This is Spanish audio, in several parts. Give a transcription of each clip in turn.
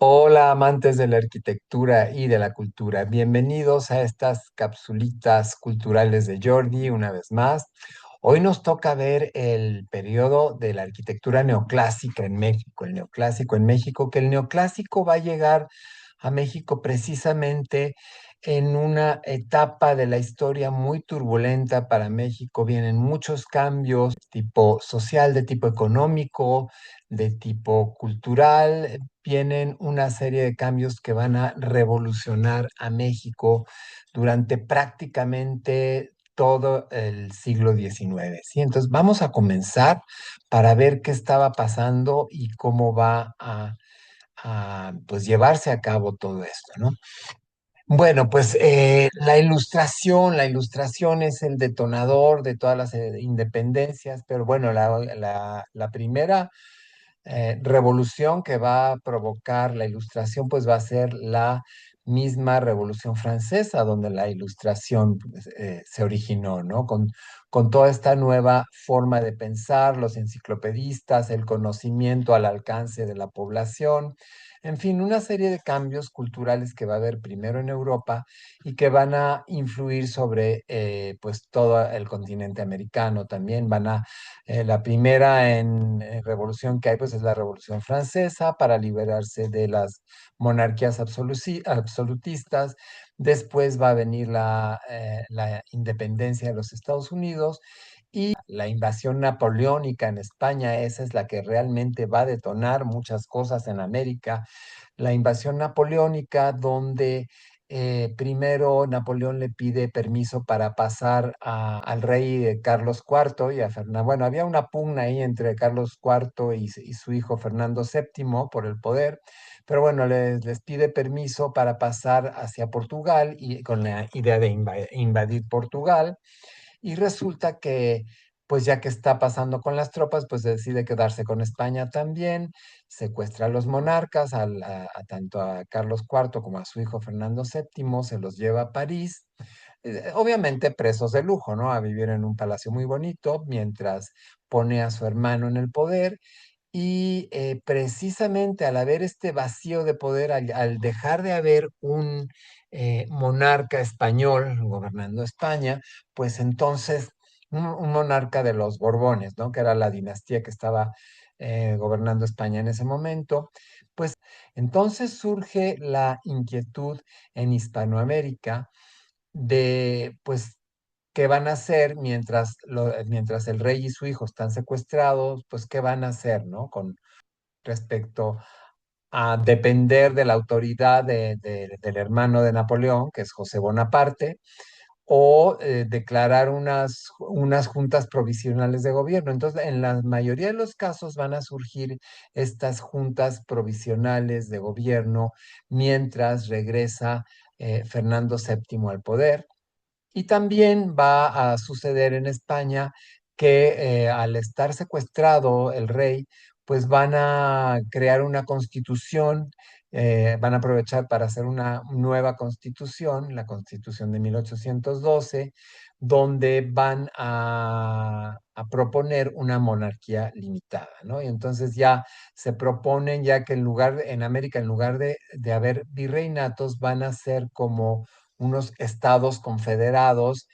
Hola, amantes de la arquitectura y de la cultura. Bienvenidos a estas capsulitas culturales de Jordi una vez más. Hoy nos toca ver el periodo de la arquitectura neoclásica en México, el neoclásico en México, que el neoclásico va a llegar a México precisamente en una etapa de la historia muy turbulenta para México. Vienen muchos cambios de tipo social, de tipo económico, de tipo cultural. Vienen una serie de cambios que van a revolucionar a México durante prácticamente todo el siglo XIX, ¿sí? Entonces vamos a comenzar para ver qué estaba pasando y cómo va a pues llevarse a cabo todo esto, ¿no? Bueno, pues la ilustración es el detonador de todas las independencias, pero bueno, la primera revolución que va a provocar la ilustración, pues va a ser la misma Revolución Francesa, donde la ilustración pues, se originó, ¿no? Con toda esta nueva forma de pensar, los enciclopedistas, el conocimiento al alcance de la población, en fin, una serie de cambios culturales que va a haber primero en Europa y que van a influir sobre pues todo el continente americano también. La primera revolución que hay, pues es la Revolución Francesa para liberarse de las monarquías absolutistas. Después va a venir la independencia de los Estados Unidos y la invasión napoleónica en España. Esa es la que realmente va a detonar muchas cosas en América. La invasión napoleónica, donde primero Napoleón le pide permiso para pasar al rey Carlos IV y a Fernando. Bueno, había una pugna ahí entre Carlos IV y su hijo Fernando VII por el poder, pero bueno, les pide permiso para pasar hacia Portugal y con la idea de invadir Portugal. Y resulta que, pues ya que está pasando con las tropas, pues decide quedarse con España también, secuestra a los monarcas, tanto a Carlos IV como a su hijo Fernando VII, se los lleva a París, obviamente presos de lujo, ¿no? A vivir en un palacio muy bonito, mientras pone a su hermano en el poder. Y precisamente al haber este vacío de poder, al dejar de haber un monarca español gobernando España, pues entonces un monarca de los Borbones, ¿no? Que era la dinastía que estaba gobernando España en ese momento, pues entonces surge la inquietud en Hispanoamérica de, pues, qué van a hacer mientras el rey y su hijo están secuestrados, pues, qué van a hacer, ¿no? Con respecto a depender de la autoridad del hermano de Napoleón, que es José Bonaparte, o declarar unas juntas provisionales de gobierno. Entonces, en la mayoría de los casos van a surgir estas juntas provisionales de gobierno mientras regresa Fernando VII al poder. Y también va a suceder en España que al estar secuestrado el rey, pues van a crear una constitución, van a aprovechar para hacer una nueva constitución, la constitución de 1812, donde van a proponer una monarquía limitada, ¿no? Y entonces ya se proponen ya que en América, en lugar de haber virreinatos, van a ser como unos estados confederados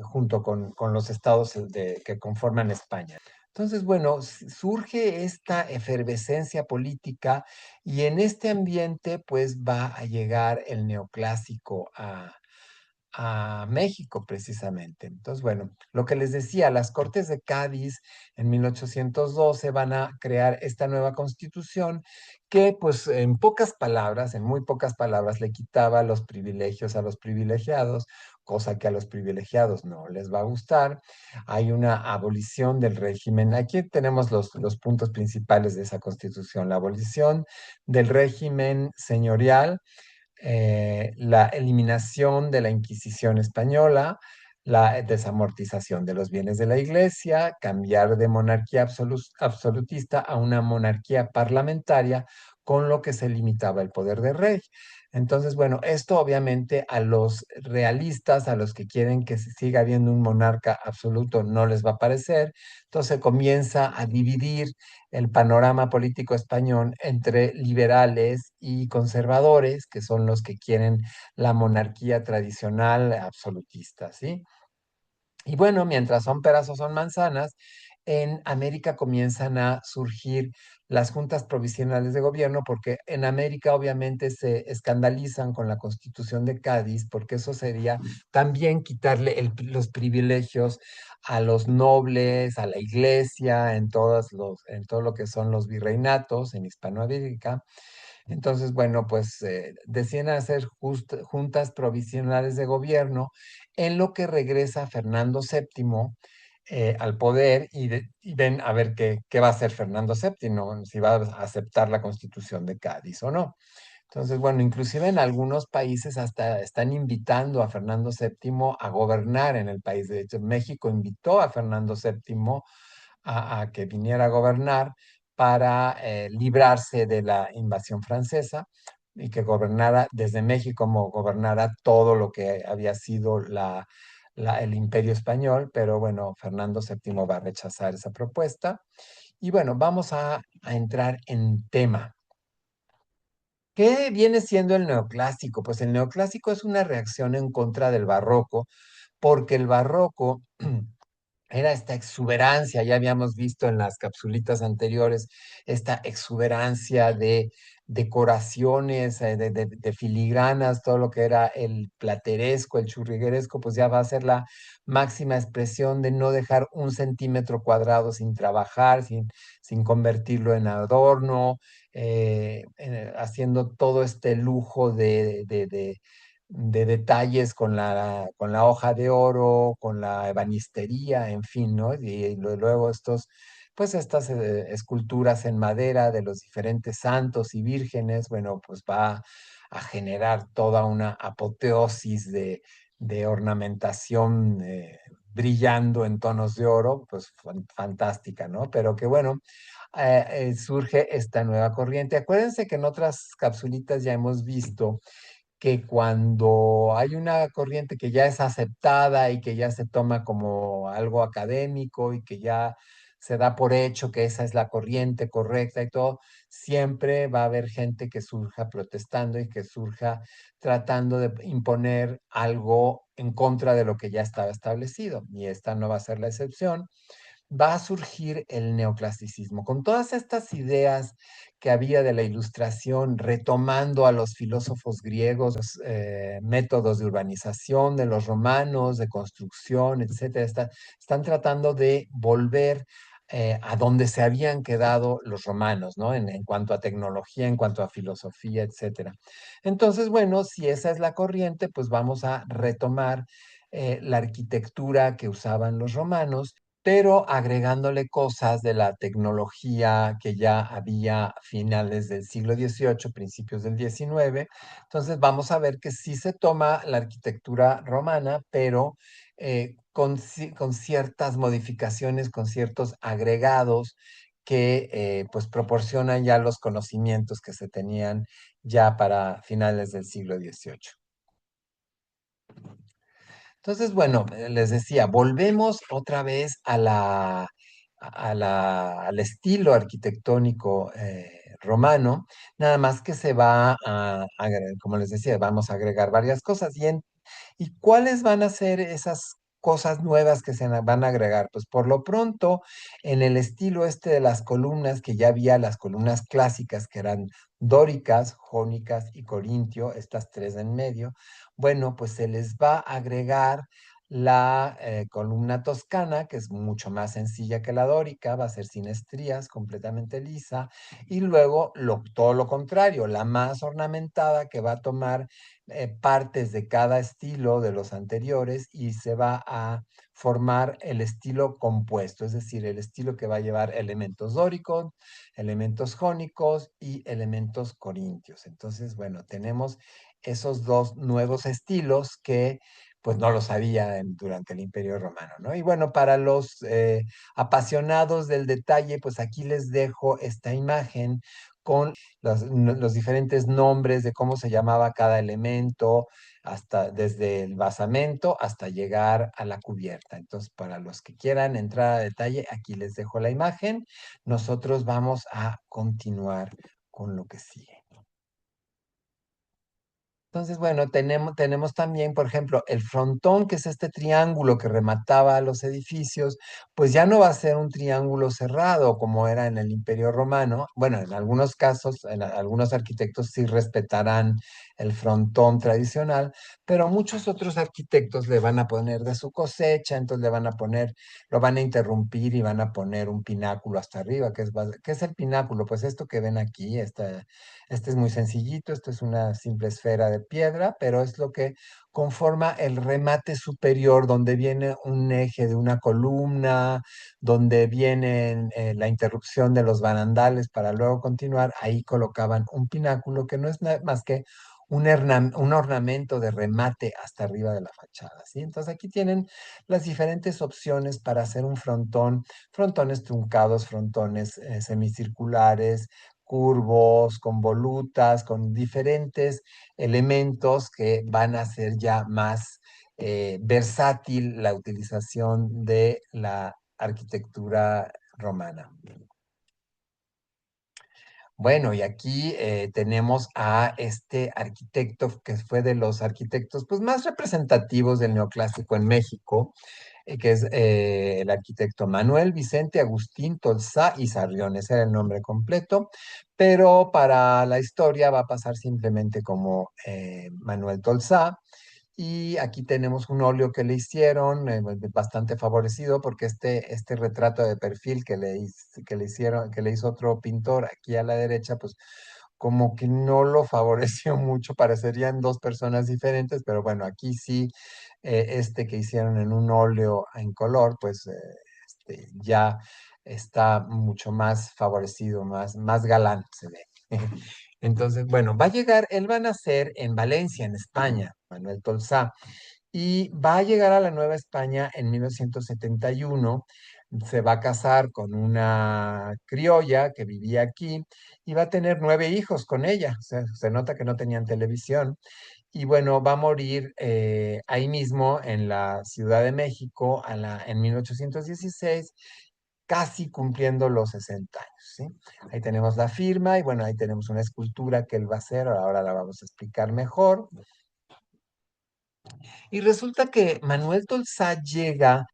junto con los estados que conforman España. Entonces, bueno, surge esta efervescencia política y en este ambiente pues va a llegar el neoclásico a México precisamente. Entonces, bueno, lo que les decía, las Cortes de Cádiz en 1812 van a crear esta nueva constitución que, pues, en pocas palabras, en muy pocas palabras, le quitaba los privilegios a los privilegiados, cosa que a los privilegiados no les va a gustar. Hay una abolición del régimen. Aquí tenemos los puntos principales de esa constitución. La abolición del régimen señorial, la eliminación de la Inquisición española, la desamortización de los bienes de la Iglesia, cambiar de monarquía absolutista a una monarquía parlamentaria con lo que se limitaba el poder del rey. Entonces, bueno, esto obviamente a los realistas, a los que quieren que siga habiendo un monarca absoluto, no les va a parecer. Entonces comienza a dividir el panorama político español entre liberales y conservadores, que son los que quieren la monarquía tradicional absolutista, ¿sí? Y bueno, mientras son peras o son manzanas, en América comienzan a surgir las juntas provisionales de gobierno, porque en América obviamente se escandalizan con la Constitución de Cádiz, porque eso sería también quitarle los privilegios a los nobles, a la iglesia, en todo lo que son los virreinatos en Hispanoamérica. Entonces, bueno, pues deciden hacer juntas provisionales de gobierno en lo que regresa Fernando VII al poder y ven a ver qué va a hacer Fernando VII, si va a aceptar la Constitución de Cádiz o no. Entonces, bueno, inclusive en algunos países hasta están invitando a Fernando VII a gobernar en el país. De hecho, México invitó a Fernando VII a que viniera a gobernar para librarse de la invasión francesa y que gobernara desde México, como gobernara todo lo que había sido el imperio español, pero bueno, Fernando VII va a rechazar esa propuesta. Y bueno, vamos a entrar en tema. ¿Qué viene siendo el neoclásico? Pues el neoclásico es una reacción en contra del barroco, porque el barroco era esta exuberancia, ya habíamos visto en las capsulitas anteriores, esta exuberancia de decoraciones, de filigranas, todo lo que era el plateresco, el churrigueresco, pues ya va a ser la máxima expresión de no dejar un centímetro cuadrado sin trabajar, sin convertirlo en adorno, haciendo todo este lujo de detalles con la hoja de oro, con la ebanistería, en fin, ¿no? Y luego pues estas esculturas en madera de los diferentes santos y vírgenes, bueno, pues va a generar toda una apoteosis de ornamentación brillando en tonos de oro, pues fantástica, ¿no? Pero que bueno, surge esta nueva corriente. Acuérdense que en otras capsulitas ya hemos visto que cuando hay una corriente que ya es aceptada y que ya se toma como algo académico y que ya se da por hecho que esa es la corriente correcta y todo, siempre va a haber gente que surja protestando y que surja tratando de imponer algo en contra de lo que ya estaba establecido. Y esta no va a ser la excepción. Va a surgir el neoclasicismo, con todas estas ideas que había de la ilustración, retomando a los filósofos griegos, los métodos de urbanización de los romanos, de construcción, etcétera. Están tratando de volver a donde se habían quedado los romanos, ¿no? En cuanto a tecnología, en cuanto a filosofía, etcétera. Entonces, bueno, si esa es la corriente, pues vamos a retomar la arquitectura que usaban los romanos, pero agregándole cosas de la tecnología que ya había a finales del siglo XVIII, principios del XIX. Entonces vamos a ver que sí se toma la arquitectura romana, pero con ciertas modificaciones, con ciertos agregados que pues proporcionan ya los conocimientos que se tenían ya para finales del siglo XVIII. Entonces, bueno, les decía, volvemos otra vez al estilo arquitectónico romano, nada más que se va como les decía, vamos a agregar varias cosas. ¿Y cuáles van a ser esas cosas nuevas que van a agregar? Pues por lo pronto, en el estilo este de las columnas, que ya había las columnas clásicas que eran dóricas, jónicas y corintio, estas tres en medio, bueno, pues se les va a agregar la columna toscana, que es mucho más sencilla que la dórica, va a ser sin estrías, completamente lisa, y luego todo lo contrario, la más ornamentada, que va a tomar partes de cada estilo de los anteriores y se va a formar el estilo compuesto, es decir, el estilo que va a llevar elementos dóricos, elementos jónicos y elementos corintios. Entonces, bueno, tenemos esos dos nuevos estilos que pues no los había durante el Imperio Romano, ¿no? Y bueno, para los apasionados del detalle, pues aquí les dejo esta imagen con los diferentes nombres de cómo se llamaba cada elemento, hasta desde el basamento hasta llegar a la cubierta. Entonces, para los que quieran entrar a detalle, aquí les dejo la imagen. Nosotros vamos a continuar con lo que sigue. Entonces, bueno, tenemos también, por ejemplo, el frontón, que es este triángulo que remataba a los edificios, pues ya no va a ser un triángulo cerrado como era en el Imperio Romano. Bueno, en algunos casos, algunos arquitectos sí respetarán el frontón tradicional, pero muchos otros arquitectos le van a poner de su cosecha, entonces le van a poner, lo van a interrumpir y van a poner un pináculo hasta arriba. ¿Qué es el pináculo? Pues esto que ven aquí, este es muy sencillito, esto es una simple esfera de piedra, pero es lo que conforma el remate superior, donde viene un eje de una columna, donde viene la interrupción de los barandales para luego continuar. Ahí colocaban un pináculo que no es más que un ornamento de remate hasta arriba de la fachada, ¿sí? Entonces aquí tienen las diferentes opciones para hacer un frontón, frontones truncados, frontones semicirculares, curvos, con volutas, con diferentes elementos que van a hacer ya más versátil la utilización de la arquitectura romana. Bueno, y aquí tenemos a este arquitecto que fue de los arquitectos pues, más representativos del neoclásico en México, que es el arquitecto Manuel Vicente Agustín Tolsá y Sarrión, ese era el nombre completo, pero para la historia va a pasar simplemente como Manuel Tolsá. Y aquí tenemos un óleo que le hicieron, bastante favorecido, porque este retrato de perfil que le hicieron, que le hizo otro pintor aquí a la derecha, pues como que no lo favoreció mucho, parecerían dos personas diferentes, pero bueno, aquí sí, este que hicieron en un óleo en color, pues ya está mucho más favorecido, más galán se ve. Entonces, bueno, va a llegar, él va a nacer en Valencia, en España, Manuel Tolsá, y va a llegar a la Nueva España en 1971. Se va a casar con una criolla que vivía aquí y va a tener 9 hijos con ella. Se nota que no tenían televisión. Y bueno, va a morir ahí mismo en la Ciudad de México en 1816, casi cumpliendo los 60 años, ¿sí? Ahí tenemos la firma y bueno, ahí tenemos una escultura que él va a hacer, ahora la vamos a explicar mejor. Y resulta que Manuel Tolsá llega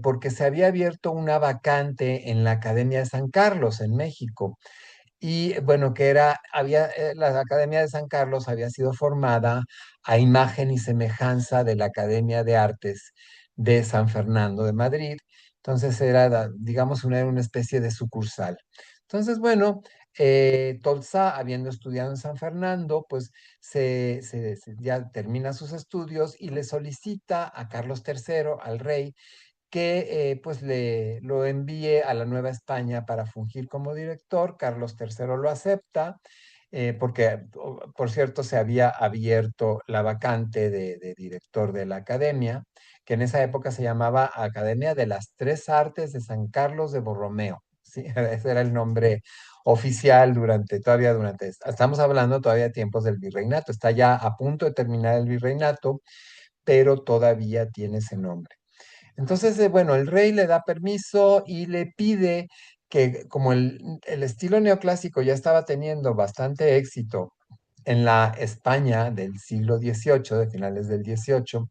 porque se había abierto una vacante en la Academia de San Carlos, en México. Y bueno, la Academia de San Carlos había sido formada a imagen y semejanza de la Academia de Artes de San Fernando de Madrid. Entonces digamos, era una especie de sucursal. Entonces, bueno, Tolsá, habiendo estudiado en San Fernando, pues ya termina sus estudios y le solicita a Carlos III, al rey, que pues lo envíe a la Nueva España para fungir como director. Carlos III lo acepta, porque, por cierto, se había abierto la vacante de director de la academia, que en esa época se llamaba Academia de las Tres Artes de San Carlos de Borromeo. ¿Sí? Ese era el nombre oficial estamos hablando todavía de tiempos del virreinato, está ya a punto de terminar el virreinato, pero todavía tiene ese nombre. Entonces, bueno, el rey le da permiso y le pide que, como el estilo neoclásico ya estaba teniendo bastante éxito en la España del siglo XVIII, de finales del XVIII,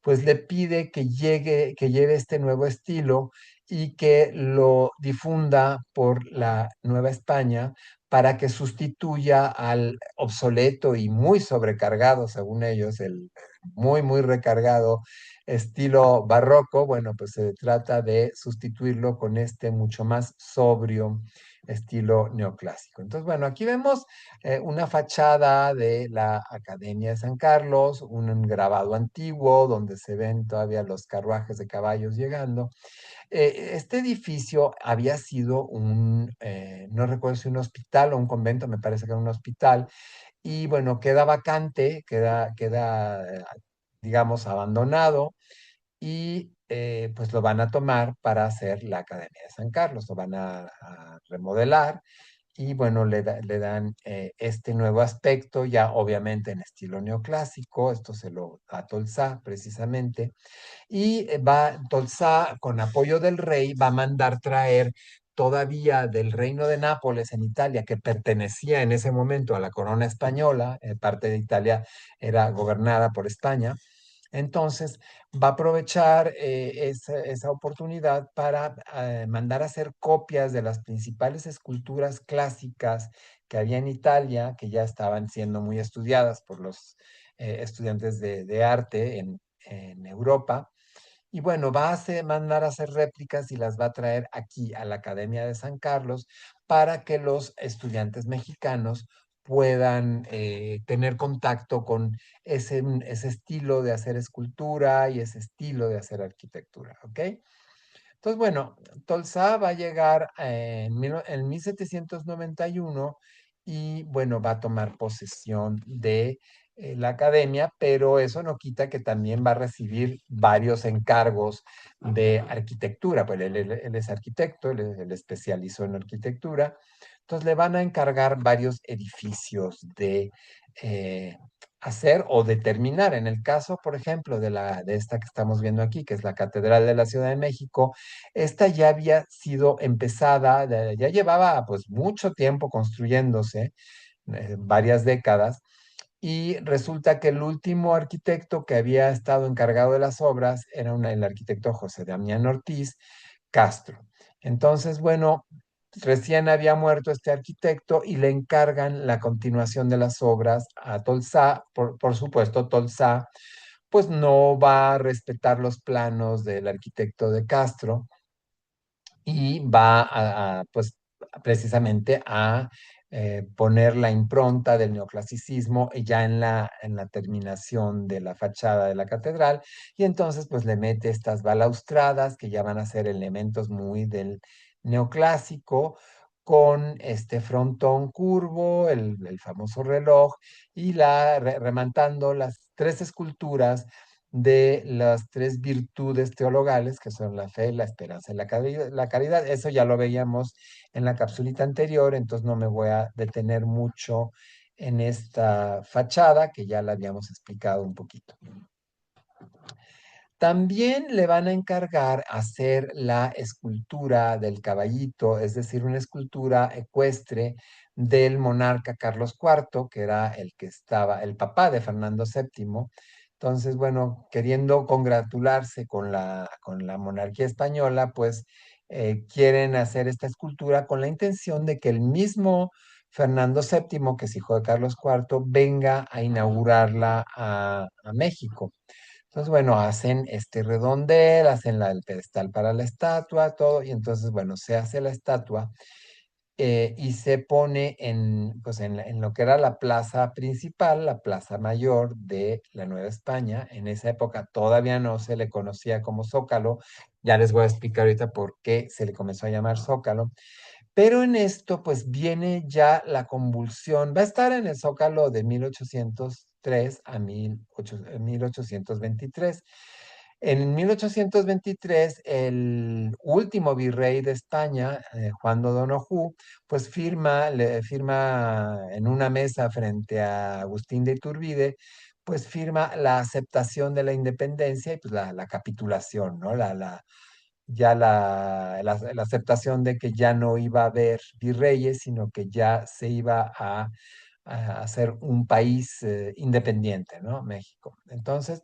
pues le pide que lleve este nuevo estilo y que lo difunda por la Nueva España para que sustituya al obsoleto y muy sobrecargado, según ellos, el muy recargado estilo barroco. Bueno, pues se trata de sustituirlo con este mucho más sobrio estilo neoclásico. Entonces, bueno, aquí vemos una fachada de la Academia de San Carlos, un grabado antiguo donde se ven todavía los carruajes de caballos llegando. Este edificio había sido no recuerdo si un hospital o un convento, me parece que era un hospital, y bueno, queda vacante, digamos, abandonado, y pues lo van a tomar para hacer la Academia de San Carlos, lo van a remodelar y bueno, le dan este nuevo aspecto, ya obviamente en estilo neoclásico, esto se lo da Tolsá precisamente, y va Tolsá, con apoyo del rey, va a mandar traer todavía del reino de Nápoles en Italia, que pertenecía en ese momento a la corona española, parte de Italia era gobernada por España. Entonces, va a aprovechar esa oportunidad para mandar a hacer copias de las principales esculturas clásicas que había en Italia, que ya estaban siendo muy estudiadas por los estudiantes de arte en Europa. Y bueno, mandar a hacer réplicas y las va a traer aquí a la Academia de San Carlos para que los estudiantes mexicanos puedan tener contacto con ese estilo de hacer escultura y ese estilo de hacer arquitectura, ¿ok? Entonces, bueno, Tolsá va a llegar en 1791 y, bueno, va a tomar posesión de la academia, pero eso no quita que también va a recibir varios encargos de arquitectura, pues él es arquitecto, él especializó en arquitectura, entonces le van a encargar varios edificios de eh, hacer o determinar. En el caso, por ejemplo, de esta que estamos viendo aquí, que es la Catedral de la Ciudad de México, esta ya había sido empezada, ya llevaba pues mucho tiempo construyéndose, varias décadas, y resulta que el último arquitecto que había estado encargado de las obras era el arquitecto José Damián Ortiz Castro. Entonces, bueno, recién había muerto este arquitecto y le encargan la continuación de las obras a Tolsá. Por supuesto, Tolsá pues no va a respetar los planos del arquitecto de Castro y va pues precisamente a poner la impronta del neoclasicismo ya en la terminación de la fachada de la catedral, y entonces pues le mete estas balaustradas que ya van a ser elementos muy del neoclásico, con este frontón curvo, el famoso reloj, y rematando las tres esculturas de las tres virtudes teologales, que son la fe, la esperanza y la caridad. Eso ya lo veíamos en la capsulita anterior, entonces no me voy a detener mucho en esta fachada, que ya la habíamos explicado un poquito. También le van a encargar hacer la escultura del caballito, es decir, una escultura ecuestre del monarca Carlos IV, que era el papá de Fernando VII. Entonces, bueno, queriendo congratularse con la monarquía española, pues quieren hacer esta escultura con la intención de que el mismo Fernando VII, que es hijo de Carlos IV, venga a inaugurarla a México. Entonces, bueno, hacen este redondel, hacen el pedestal para la estatua, todo, y entonces, bueno, se hace la estatua y se pone pues en lo que era la plaza principal, la plaza mayor de la Nueva España. En esa época todavía no se le conocía como Zócalo. Ya les voy a explicar ahorita por qué se le comenzó a llamar Zócalo. Pero en esto, pues viene ya la convulsión. Va a estar en el Zócalo de 1803 a 1823. En 1823, el último virrey de España, Juan de Donojú, pues firma en una mesa frente a Agustín de Iturbide, pues firma la aceptación de la independencia y pues la capitulación, ¿no? La aceptación de que ya no iba a haber virreyes, sino que ya se iba a hacer un país independiente, ¿no? México. Entonces,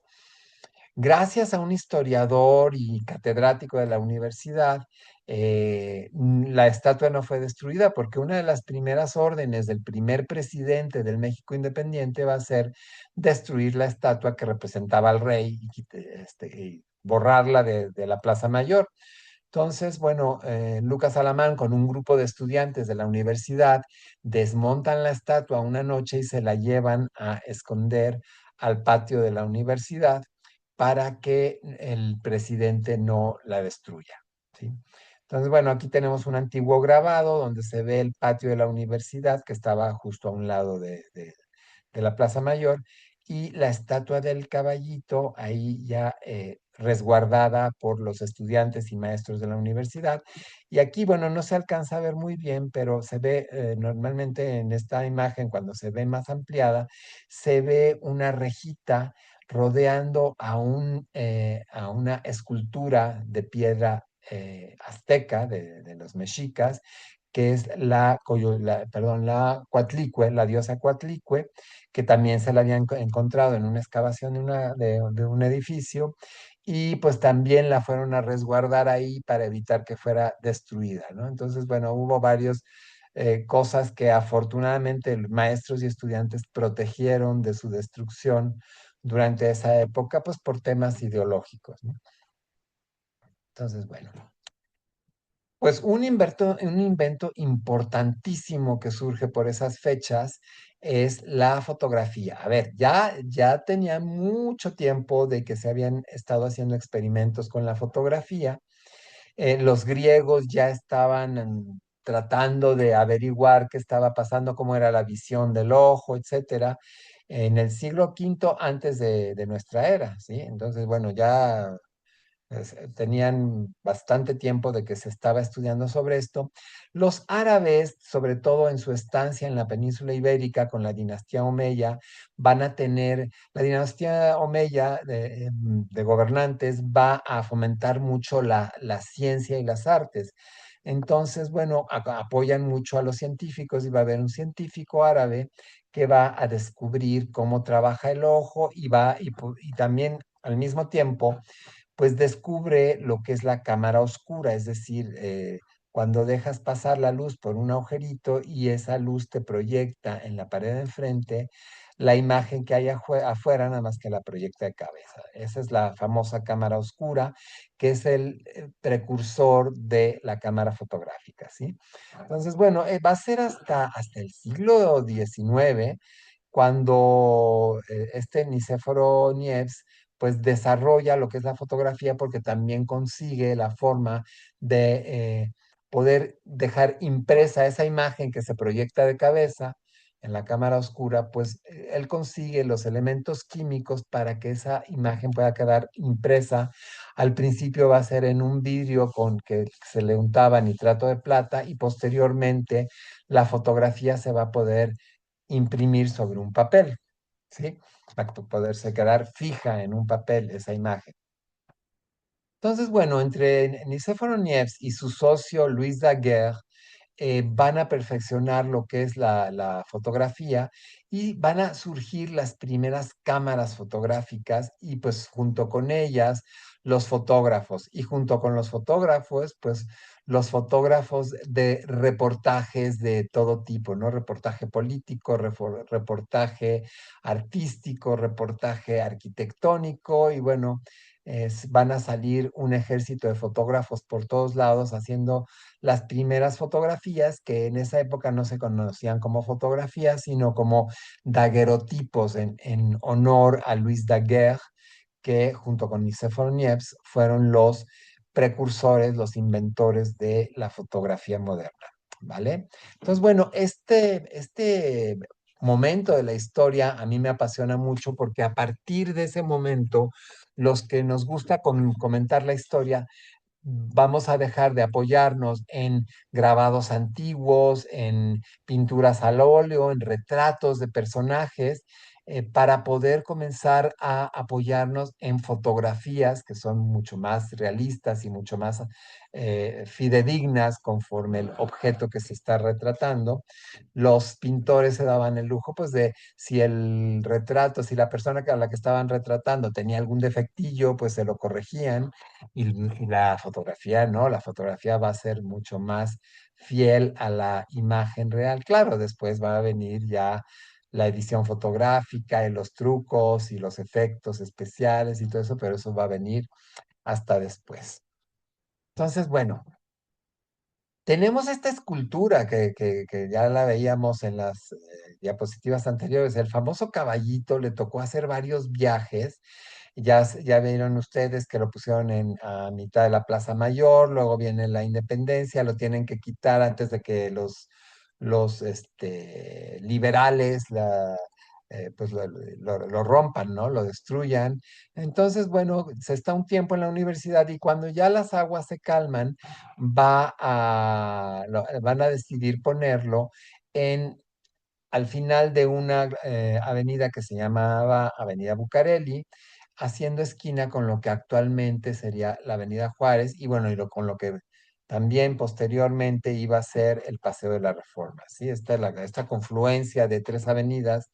gracias a un historiador y catedrático de la universidad, la estatua no fue destruida porque una de las primeras órdenes del primer presidente del México independiente va a ser destruir la estatua que representaba al rey y borrarla de la Plaza Mayor. Entonces, bueno, Lucas Alamán con un grupo de estudiantes de la universidad desmontan la estatua una noche y se la llevan a esconder al patio de la universidad para que el presidente no la destruya, ¿sí? Entonces, bueno, aquí tenemos un antiguo grabado donde se ve el patio de la universidad que estaba justo a un lado de la Plaza Mayor, y la estatua del caballito ahí ya resguardada por los estudiantes y maestros de la universidad. Y aquí, bueno, no se alcanza a ver muy bien, pero se ve normalmente en esta imagen, cuando se ve más ampliada, se ve una rejita rodeando a una escultura de piedra azteca de los mexicas, que es perdón, la Coatlicue, la diosa Coatlicue, que también se la habían encontrado en una excavación de un edificio, y pues también la fueron a resguardar ahí para evitar que fuera destruida, ¿no? Entonces, bueno, hubo varios cosas que afortunadamente maestros y estudiantes protegieron de su destrucción durante esa época, pues por temas ideológicos, ¿no? Entonces, bueno. Pues un invento importantísimo que surge por esas fechas es la fotografía. A ver, ya tenía mucho tiempo de que se habían estado haciendo experimentos con la fotografía. Los griegos ya estaban tratando de averiguar qué estaba pasando, cómo era la visión del ojo, etcétera, en el siglo V antes de nuestra era, ¿sí? Entonces, bueno, ya tenían bastante tiempo de que se estaba estudiando sobre esto. Los árabes, sobre todo en su estancia en la península ibérica con la dinastía Omeya, van a tener, la dinastía Omeya de gobernantes va a fomentar mucho la ciencia y las artes. Entonces, bueno, apoyan mucho a los científicos y va a haber un científico árabe que va a descubrir cómo trabaja el ojo y también al mismo tiempo pues descubre lo que es la cámara oscura, es decir, cuando dejas pasar la luz por un agujerito y esa luz te proyecta en la pared de enfrente, la imagen que hay afuera nada más que la proyecta de cabeza. Esa es la famosa cámara oscura, que es el precursor de la cámara fotográfica, ¿sí? Entonces, bueno, va a ser hasta el siglo XIX cuando este Nicéforo Niepce pues desarrolla lo que es la fotografía porque también consigue la forma de poder dejar impresa esa imagen que se proyecta de cabeza en la cámara oscura, pues él consigue los elementos químicos para que esa imagen pueda quedar impresa. Al principio va a ser en un vidrio con que se le untaba nitrato de plata y posteriormente la fotografía se va a poder imprimir sobre un papel, ¿sí? Para poderse quedar fija en un papel esa imagen. Entonces, bueno, entre Nicéforo Niepce y su socio Luis Daguerre, van a perfeccionar lo que es la fotografía y van a surgir las primeras cámaras fotográficas y pues junto con ellas los fotógrafos y junto con los fotógrafos pues los fotógrafos de reportajes de todo tipo, ¿no? Reportaje político, reportaje artístico, reportaje arquitectónico y bueno, van a salir un ejército de fotógrafos por todos lados haciendo las primeras fotografías que en esa época no se conocían como fotografías, sino como daguerrotipos en honor a Luis Daguerre, que junto con Nicéphore Niepce fueron los precursores, los inventores de la fotografía moderna, ¿vale? Entonces, bueno, este momento de la historia a mí me apasiona mucho porque a partir de ese momento, los que nos gusta comentar la historia, vamos a dejar de apoyarnos en grabados antiguos, en pinturas al óleo, en retratos de personajes, para poder comenzar a apoyarnos en fotografías que son mucho más realistas y mucho más fidedignas conforme el objeto que se está retratando. Los pintores se daban el lujo, pues, de si el retrato, si la persona a la que estaban retratando tenía algún defectillo, pues se lo corregían y la fotografía, ¿no? La fotografía va a ser mucho más fiel a la imagen real. Claro, después va a venir ya la edición fotográfica y los trucos y los efectos especiales y todo eso, pero eso va a venir hasta después. Entonces, bueno, tenemos esta escultura que ya la veíamos en las diapositivas anteriores. El famoso caballito le tocó hacer varios viajes. Ya vieron ustedes que lo pusieron a mitad de la Plaza Mayor, luego viene la Independencia, lo tienen que quitar antes de que los liberales pues lo rompan, ¿no? Lo destruyan. Entonces, bueno, se está un tiempo en la universidad y cuando ya las aguas se calman, van a decidir ponerlo en al final de una avenida que se llamaba Avenida Bucareli, haciendo esquina con lo que actualmente sería la Avenida Juárez y bueno, con lo que también posteriormente iba a ser el Paseo de la Reforma, ¿sí? Esta confluencia de tres avenidas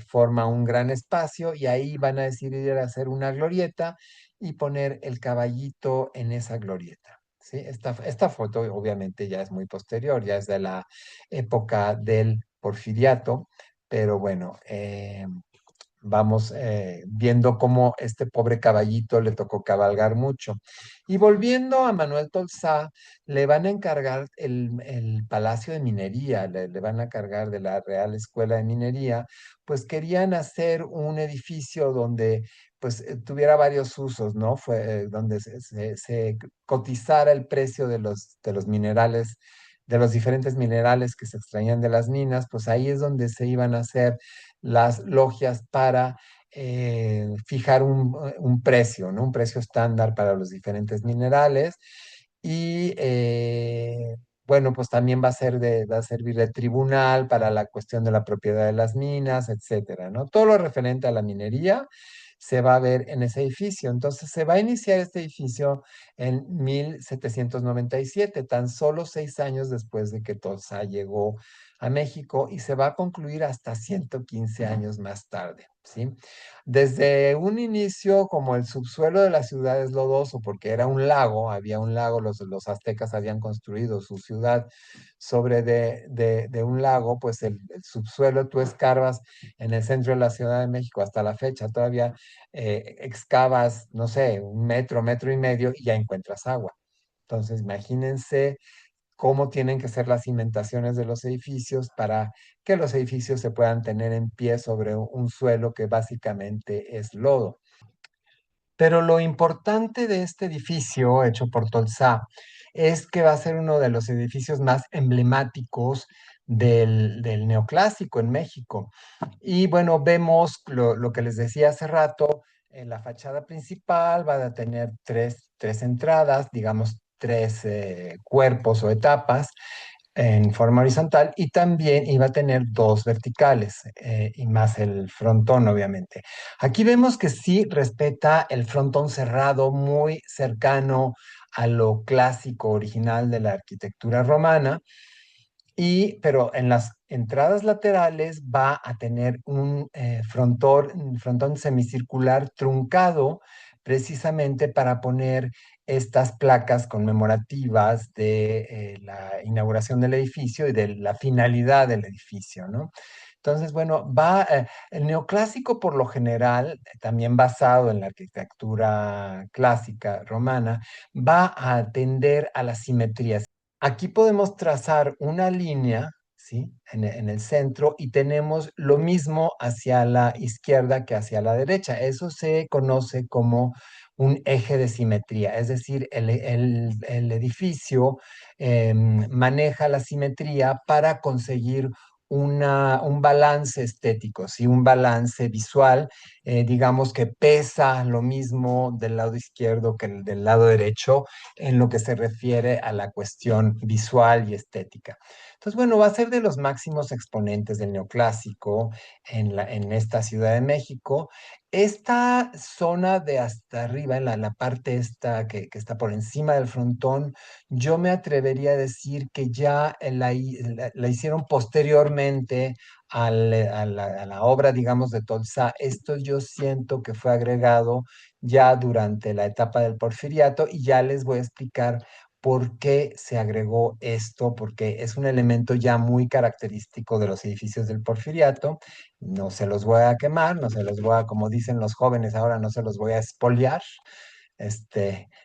forma un gran espacio y ahí van a decidir hacer una glorieta y poner el caballito en esa glorieta. ¿Sí? Esta foto obviamente ya es muy posterior, ya es de la época del Porfiriato, pero bueno, vamos viendo cómo este pobre caballito le tocó cabalgar mucho. Y volviendo a Manuel Tolsá, le van a encargar el Palacio de Minería, le van a cargar de la Real Escuela de Minería, pues querían hacer un edificio donde pues tuviera varios usos, ¿no? Fue donde se cotizara el precio de los minerales, de los diferentes minerales que se extraían de las minas, pues ahí es donde se iban a hacer las logias para fijar un precio, ¿no? Un precio estándar para los diferentes minerales. Y bueno, pues también va a servir de tribunal para la cuestión de la propiedad de las minas, etcétera, ¿no? Todo lo referente a la minería se va a ver en ese edificio. Entonces se va a iniciar este edificio en 1797, tan solo 6 años después de que Tolsá llegó a México y se va a concluir hasta 115 años más tarde, ¿sí? Desde un inicio, como el subsuelo de la ciudad es lodoso, porque era un lago, había un lago, los aztecas habían construido su ciudad sobre de un lago, pues el subsuelo tú escarbas en el centro de la Ciudad de México hasta la fecha, todavía excavas, no sé, un metro, metro y medio y ya encuentras agua. Entonces, imagínense cómo tienen que ser las cimentaciones de los edificios para que los edificios se puedan tener en pie sobre un suelo que básicamente es lodo. Pero lo importante de este edificio hecho por Tolsá es que va a ser uno de los edificios más emblemáticos del neoclásico en México. Y bueno, vemos lo que les decía hace rato, en la fachada principal va a tener tres entradas, digamos, tres cuerpos o etapas en forma horizontal y también iba a tener dos verticales y más el frontón, obviamente. Aquí vemos que sí respeta el frontón cerrado, muy cercano a lo clásico original de la arquitectura romana, pero en las entradas laterales va a tener un frontón semicircular truncado precisamente para poner estas placas conmemorativas de la inauguración del edificio y de la finalidad del edificio, ¿no? Entonces, bueno, el neoclásico por lo general, también basado en la arquitectura clásica romana, va a atender a la simetría. Aquí podemos trazar una línea, ¿sí? En el centro y tenemos lo mismo hacia la izquierda que hacia la derecha. Eso se conoce como un eje de simetría, es decir, el edificio maneja la simetría para conseguir un balance estético, ¿sí? Un balance visual, digamos que pesa lo mismo del lado izquierdo que el del lado derecho en lo que se refiere a la cuestión visual y estética. Entonces, bueno, va a ser de los máximos exponentes del neoclásico en esta Ciudad de México. Esta zona de hasta arriba, en la parte esta que está por encima del frontón, yo me atrevería a decir que ya la hicieron posteriormente a la obra, digamos, de Tolsá. Esto yo siento que fue agregado ya durante la etapa del Porfiriato y ya les voy a explicar por qué se agregó esto, porque es un elemento ya muy característico de los edificios del Porfiriato. No se los voy a quemar, no se los voy a, como dicen los jóvenes ahora, no se los voy a espoliar,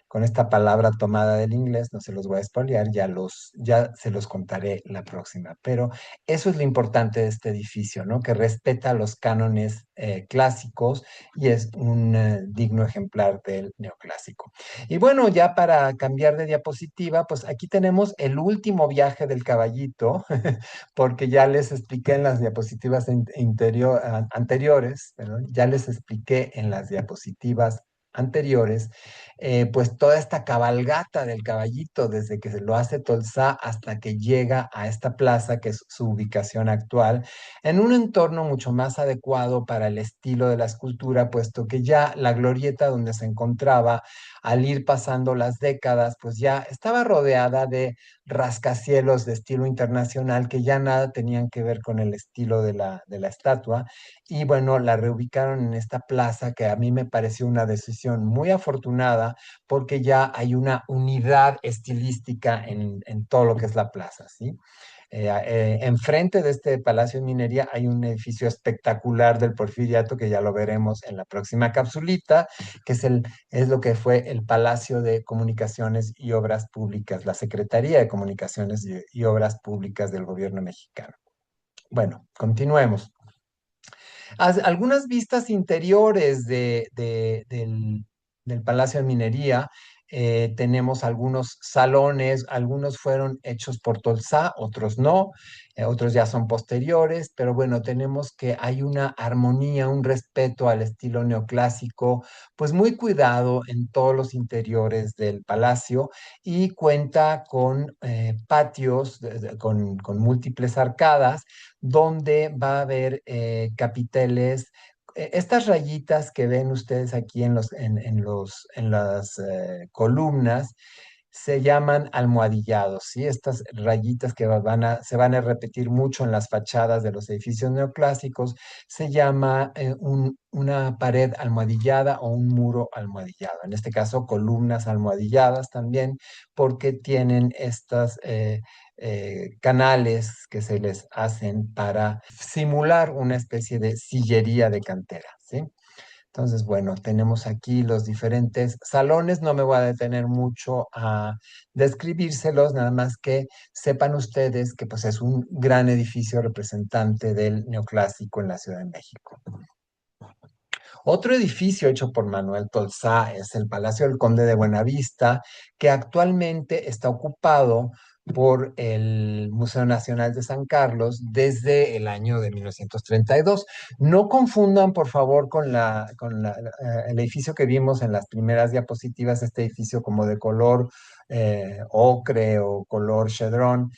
con esta palabra tomada del inglés, no se los voy a spoilear, ya se los contaré la próxima. Pero eso es lo importante de este edificio, ¿no? Que respeta los cánones clásicos y es un digno ejemplar del neoclásico. Y bueno, ya para cambiar de diapositiva, pues aquí tenemos el último viaje del caballito, porque ya les expliqué en las diapositivas anteriores, perdón, ya les expliqué en las diapositivas anteriores, pues toda esta cabalgata del caballito, desde que se lo hace Tolsá hasta que llega a esta plaza, que es su ubicación actual, en un entorno mucho más adecuado para el estilo de la escultura, puesto que ya la glorieta donde se encontraba, al ir pasando las décadas, pues ya estaba rodeada de rascacielos de estilo internacional que ya nada tenían que ver con el estilo de la estatua. Y bueno, la reubicaron en esta plaza que a mí me pareció una decisión muy afortunada porque ya hay una unidad estilística en todo lo que es la plaza, ¿sí? Enfrente de este Palacio de Minería hay un edificio espectacular del Porfiriato que ya lo veremos en la próxima capsulita, que es lo que fue el Palacio de Comunicaciones y Obras Públicas, la Secretaría de Comunicaciones y Obras Públicas del gobierno mexicano. Bueno, continuemos. Algunas vistas interiores del Palacio de Minería. Tenemos algunos salones, algunos fueron hechos por Tolsá, otros no, otros ya son posteriores, pero bueno, tenemos que hay una armonía, un respeto al estilo neoclásico, pues muy cuidado en todos los interiores del palacio y cuenta con patios, con múltiples arcadas donde va a haber capiteles. Estas rayitas que ven ustedes aquí en las columnas se llaman almohadillados, ¿sí? Estas rayitas que se van a repetir mucho en las fachadas de los edificios neoclásicos se llama una pared almohadillada o un muro almohadillado. En este caso, columnas almohadilladas también, porque tienen estas canales que se les hacen para simular una especie de sillería de cantera, ¿sí? Entonces, bueno, tenemos aquí los diferentes salones. No me voy a detener mucho a describírselos, nada más que sepan ustedes que pues, es un gran edificio representante del neoclásico en la Ciudad de México. Otro edificio hecho por Manuel Tolsá es el Palacio del Conde de Buenavista, que actualmente está ocupado por el Museo Nacional de San Carlos desde el año de 1932. No confundan, por favor, el edificio que vimos en las primeras diapositivas, este edificio como de color ocre o color chedrón,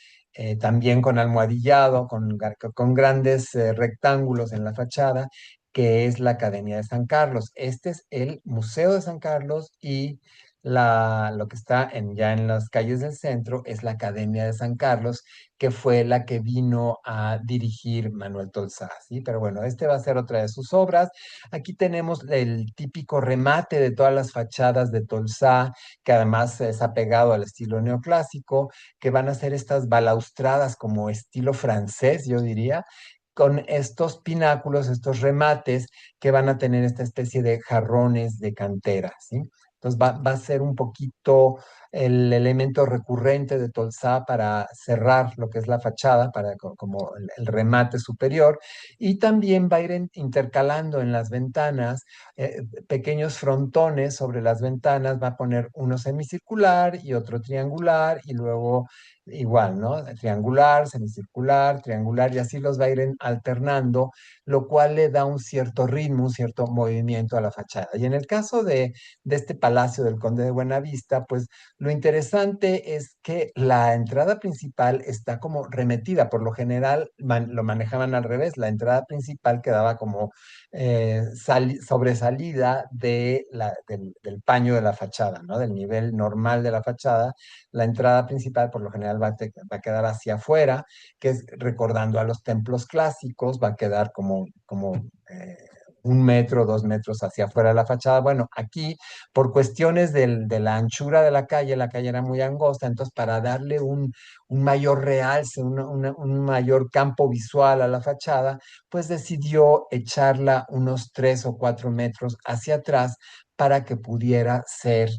también con almohadillado, con grandes rectángulos en la fachada, que es la Academia de San Carlos. Este es el Museo de San Carlos y lo que está ya en las calles del centro es la Academia de San Carlos, que fue la que vino a dirigir Manuel Tolsá, ¿sí? Pero bueno, este va a ser otra de sus obras. Aquí tenemos el típico remate de todas las fachadas de Tolsá, que además es apegado al estilo neoclásico, que van a ser estas balaustradas como estilo francés, yo diría, con estos pináculos, estos remates que van a tener esta especie de jarrones de cantera, ¿sí? Entonces va a ser un poquito el elemento recurrente de Tolsá para cerrar lo que es la fachada, como el remate superior, y también va a ir intercalando en las ventanas pequeños frontones sobre las ventanas, va a poner uno semicircular y otro triangular, y luego igual, ¿no? Triangular, semicircular, triangular, y así los va a ir alternando, lo cual le da un cierto ritmo, un cierto movimiento a la fachada. Y en el caso de este Palacio del Conde de Buenavista, pues lo interesante es que la entrada principal está como remetida, por lo general lo manejaban al revés, la entrada principal quedaba como sobresalida del paño de la fachada, ¿no? Del nivel normal de la fachada. La entrada principal por lo general va a quedar hacia afuera, que es recordando a los templos clásicos, va a quedar como 1 metro, 2 metros hacia afuera de la fachada. Bueno, aquí, por cuestiones de la anchura de la calle era muy angosta, entonces para darle un mayor realce, un mayor campo visual a la fachada, pues decidió echarla unos 3 o 4 metros hacia atrás para que pudiera ser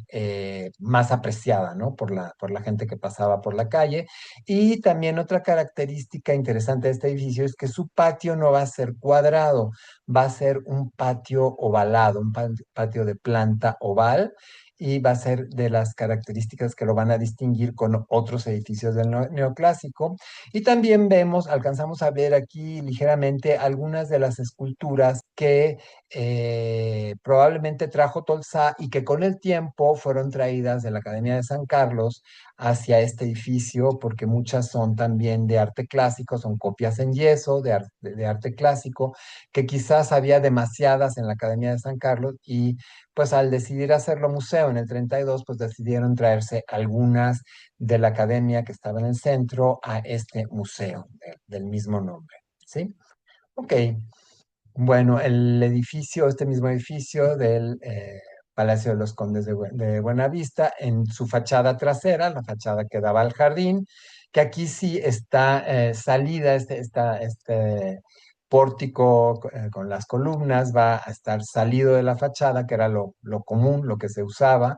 más apreciada, ¿no? Por la gente que pasaba por la calle. Y también otra característica interesante de este edificio es que su patio no va a ser cuadrado, va a ser un patio ovalado, un patio de planta oval, y va a ser de las características que lo van a distinguir con otros edificios del neoclásico. Y también vemos, alcanzamos a ver aquí ligeramente algunas de las esculturas que probablemente trajo Tolsá y que con el tiempo fueron traídas de la Academia de San Carlos hacia este edificio, porque muchas son también de arte clásico, son copias en yeso de arte clásico, que quizás había demasiadas en la Academia de San Carlos y pues al decidir hacerlo museo en el 32, pues decidieron traerse algunas de la academia que estaba en el centro a este museo del mismo nombre, ¿sí? Ok, bueno, el edificio, este mismo edificio del Palacio de los Condes de Buenavista, en su fachada trasera, la fachada que daba al jardín, que aquí sí está salida, este pórtico con las columnas va a estar salido de la fachada, que era lo común, lo que se usaba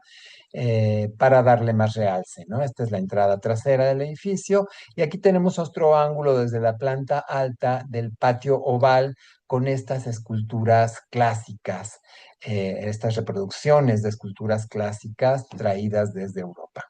para darle más realce, ¿no? Esta es la entrada trasera del edificio y aquí tenemos otro ángulo desde la planta alta del patio oval con estas esculturas clásicas, estas reproducciones de esculturas clásicas traídas desde Europa.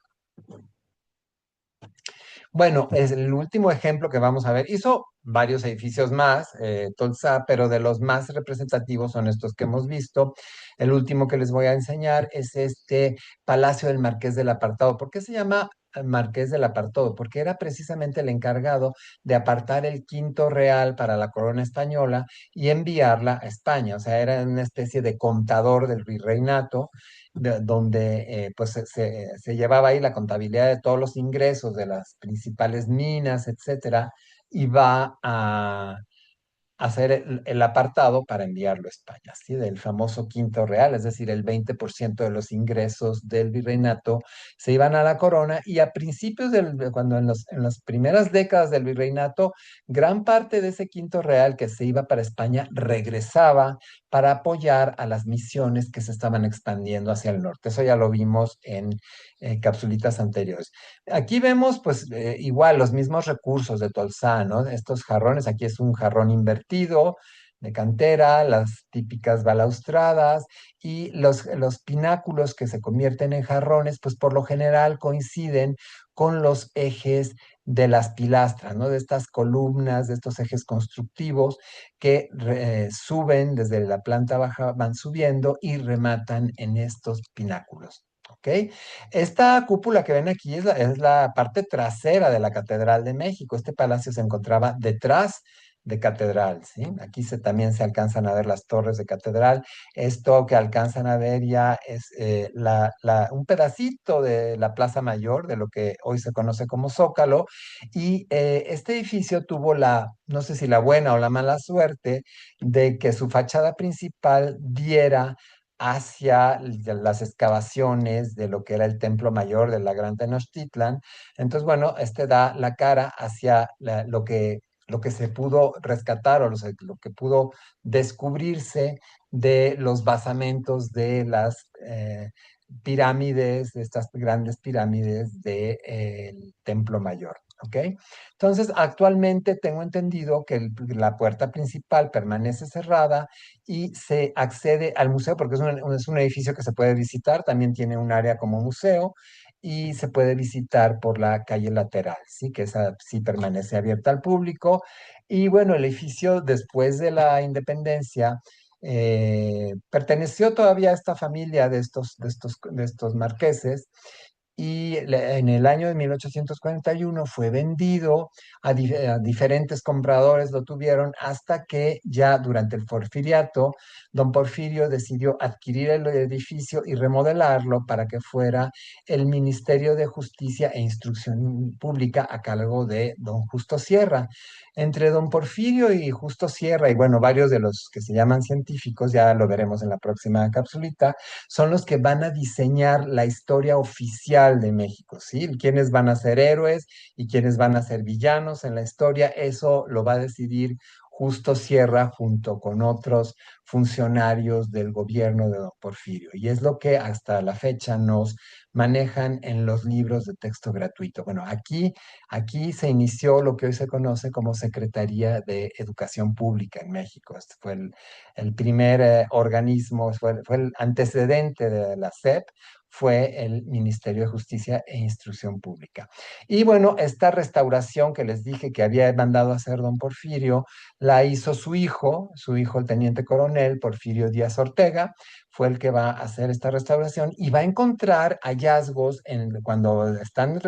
Bueno, es el último ejemplo que vamos a ver. Hizo varios edificios más, Tolsá, pero de los más representativos son estos que hemos visto. El último que les voy a enseñar es este Palacio del Marqués del Apartado. ¿Por qué se llama Marqués del Apartado? Porque era precisamente el encargado de apartar el quinto real para la corona española y enviarla a España. O sea, era una especie de contador del virreinato donde pues se llevaba ahí la contabilidad de todos los ingresos de las principales minas, etcétera, y va a hacer el apartado para enviarlo a España, ¿sí? Del famoso quinto real, es decir, el 20% de los ingresos del virreinato se iban a la corona y a principios cuando en las primeras décadas del virreinato, gran parte de ese quinto real que se iba para España regresaba para apoyar a las misiones que se estaban expandiendo hacia el norte. Eso ya lo vimos en capsulitas anteriores. Aquí vemos, pues, igual los mismos recursos de Tolsá, ¿no? Estos jarrones, aquí es un jarrón invertido de cantera, las típicas balaustradas y los pináculos que se convierten en jarrones, pues por lo general coinciden con los ejes de las pilastras, ¿no? De estas columnas, de estos ejes constructivos que suben desde la planta baja, van subiendo y rematan en estos pináculos. ¿Ok? Esta cúpula que ven aquí es la parte trasera de la Catedral de México. Este palacio se encontraba detrás de Catedral, ¿sí? Aquí también se alcanzan a ver las torres de Catedral. Esto que alcanzan a ver ya es un pedacito de la Plaza Mayor, de lo que hoy se conoce como Zócalo. Y este edificio tuvo no sé si la buena o la mala suerte, de que su fachada principal diera hacia las excavaciones de lo que era el Templo Mayor de la Gran Tenochtitlan. Entonces, bueno, este da la cara hacia lo que se pudo rescatar o lo que pudo descubrirse de los basamentos de las pirámides, de estas grandes pirámides del Templo Mayor. ¿Ok? Entonces, actualmente tengo entendido que la puerta principal permanece cerrada y se accede al museo porque es un edificio que se puede visitar, también tiene un área como museo y se puede visitar por la calle lateral, ¿sí? Que esa sí permanece abierta al público. Y bueno, el edificio después de la independencia perteneció todavía a esta familia de estos marqueses y en el año de 1841 fue vendido a diferentes compradores, lo tuvieron hasta que ya durante el Porfiriato, don Porfirio decidió adquirir el edificio y remodelarlo para que fuera el Ministerio de Justicia e Instrucción Pública a cargo de don Justo Sierra. Entre don Porfirio y Justo Sierra, y bueno, varios de los que se llaman científicos, ya lo veremos en la próxima capsulita, son los que van a diseñar la historia oficial de México, ¿sí? Quiénes van a ser héroes y quiénes van a ser villanos en la historia, eso lo va a decidir Justo Sierra junto con otros funcionarios del gobierno de don Porfirio. Y es lo que hasta la fecha nos manejan en los libros de texto gratuito. Bueno, aquí se inició lo que hoy se conoce como Secretaría de Educación Pública en México. Este fue el primer organismo, fue el antecedente de la SEP, fue el Ministerio de Justicia e Instrucción Pública. Y bueno, esta restauración que les dije que había mandado a hacer don Porfirio, la hizo su hijo el teniente coronel Porfirio Díaz Ortega, fue el que va a hacer esta restauración y va a encontrar hallazgos cuando están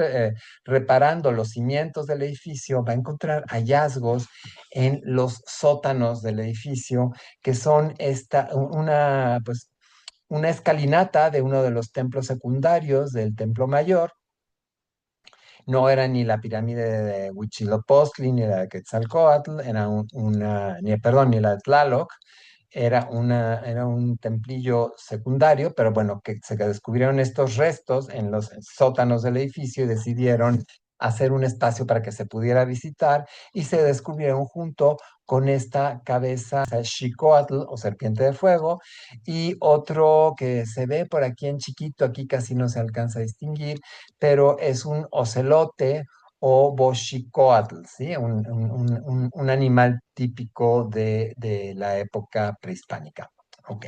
reparando los cimientos del edificio, va a encontrar hallazgos en los sótanos del edificio, que son pues, una escalinata de uno de los templos secundarios del Templo Mayor. No era ni la pirámide de Huitzilopochtli, ni la de Quetzalcóatl, ni la de Tlaloc, era un templillo secundario, pero bueno, que se descubrieron estos restos en los sótanos del edificio y decidieron hacer un espacio para que se pudiera visitar y se descubrieron junto con esta cabeza Xicoatl o serpiente de fuego y otro que se ve por aquí en chiquito, aquí casi no se alcanza a distinguir, pero es un ocelote o boxicoatl, ¿sí? Un animal típico de la época prehispánica. Ok,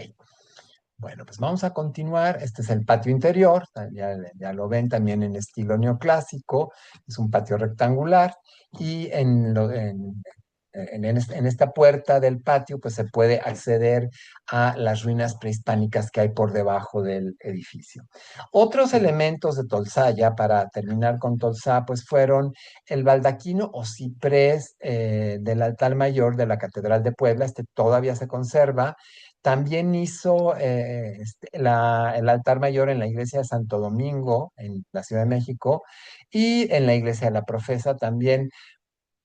bueno, pues vamos a continuar. Este es el patio interior, ya lo ven también en estilo neoclásico, es un patio rectangular y en esta puerta del patio pues se puede acceder a las ruinas prehispánicas que hay por debajo del edificio. Otros elementos de Tolsaya, para terminar con Tolsá, pues fueron el baldaquino o ciprés del altar mayor de la Catedral de Puebla, este todavía se conserva. También hizo el altar mayor en la iglesia de Santo Domingo, en la Ciudad de México, y en la iglesia de la Profesa también.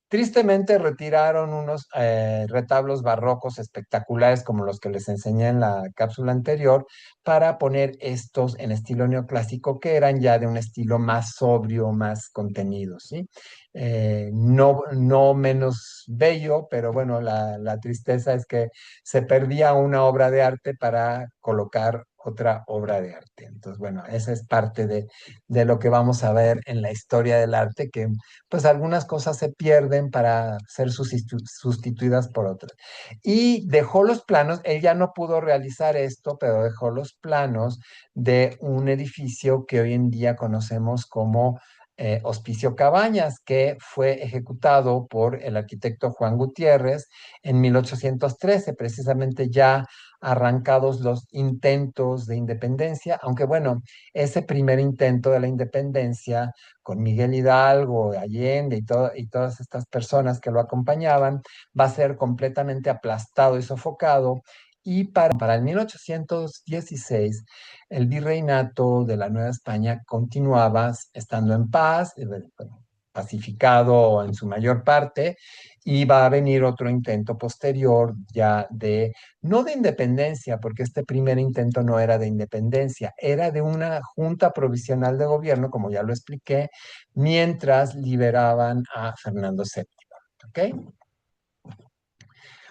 Tristemente retiraron unos retablos barrocos espectaculares como los que les enseñé en la cápsula anterior para poner estos en estilo neoclásico que eran ya de un estilo más sobrio, más contenido, ¿sí? No menos bello, pero bueno, la tristeza es que se perdía una obra de arte para colocar otra obra de arte. Entonces, bueno, esa es parte de lo que vamos a ver en la historia del arte, que pues algunas cosas se pierden para ser sustituidas por otras. Y dejó los planos, él ya no pudo realizar esto, pero dejó los planos de un edificio que hoy en día conocemos como Hospicio Cabañas, que fue ejecutado por el arquitecto Juan Gutiérrez en 1813, precisamente ya arrancados los intentos de independencia, aunque bueno, ese primer intento de la independencia con Miguel Hidalgo, Allende y todas estas personas que lo acompañaban, va a ser completamente aplastado y sofocado. Y para el 1816, el virreinato de la Nueva España continuaba estando en paz, pacificado en su mayor parte, y va a venir otro intento posterior ya no de independencia, porque este primer intento no era de independencia, era de una junta provisional de gobierno, como ya lo expliqué, mientras liberaban a Fernando VII. ¿Ok?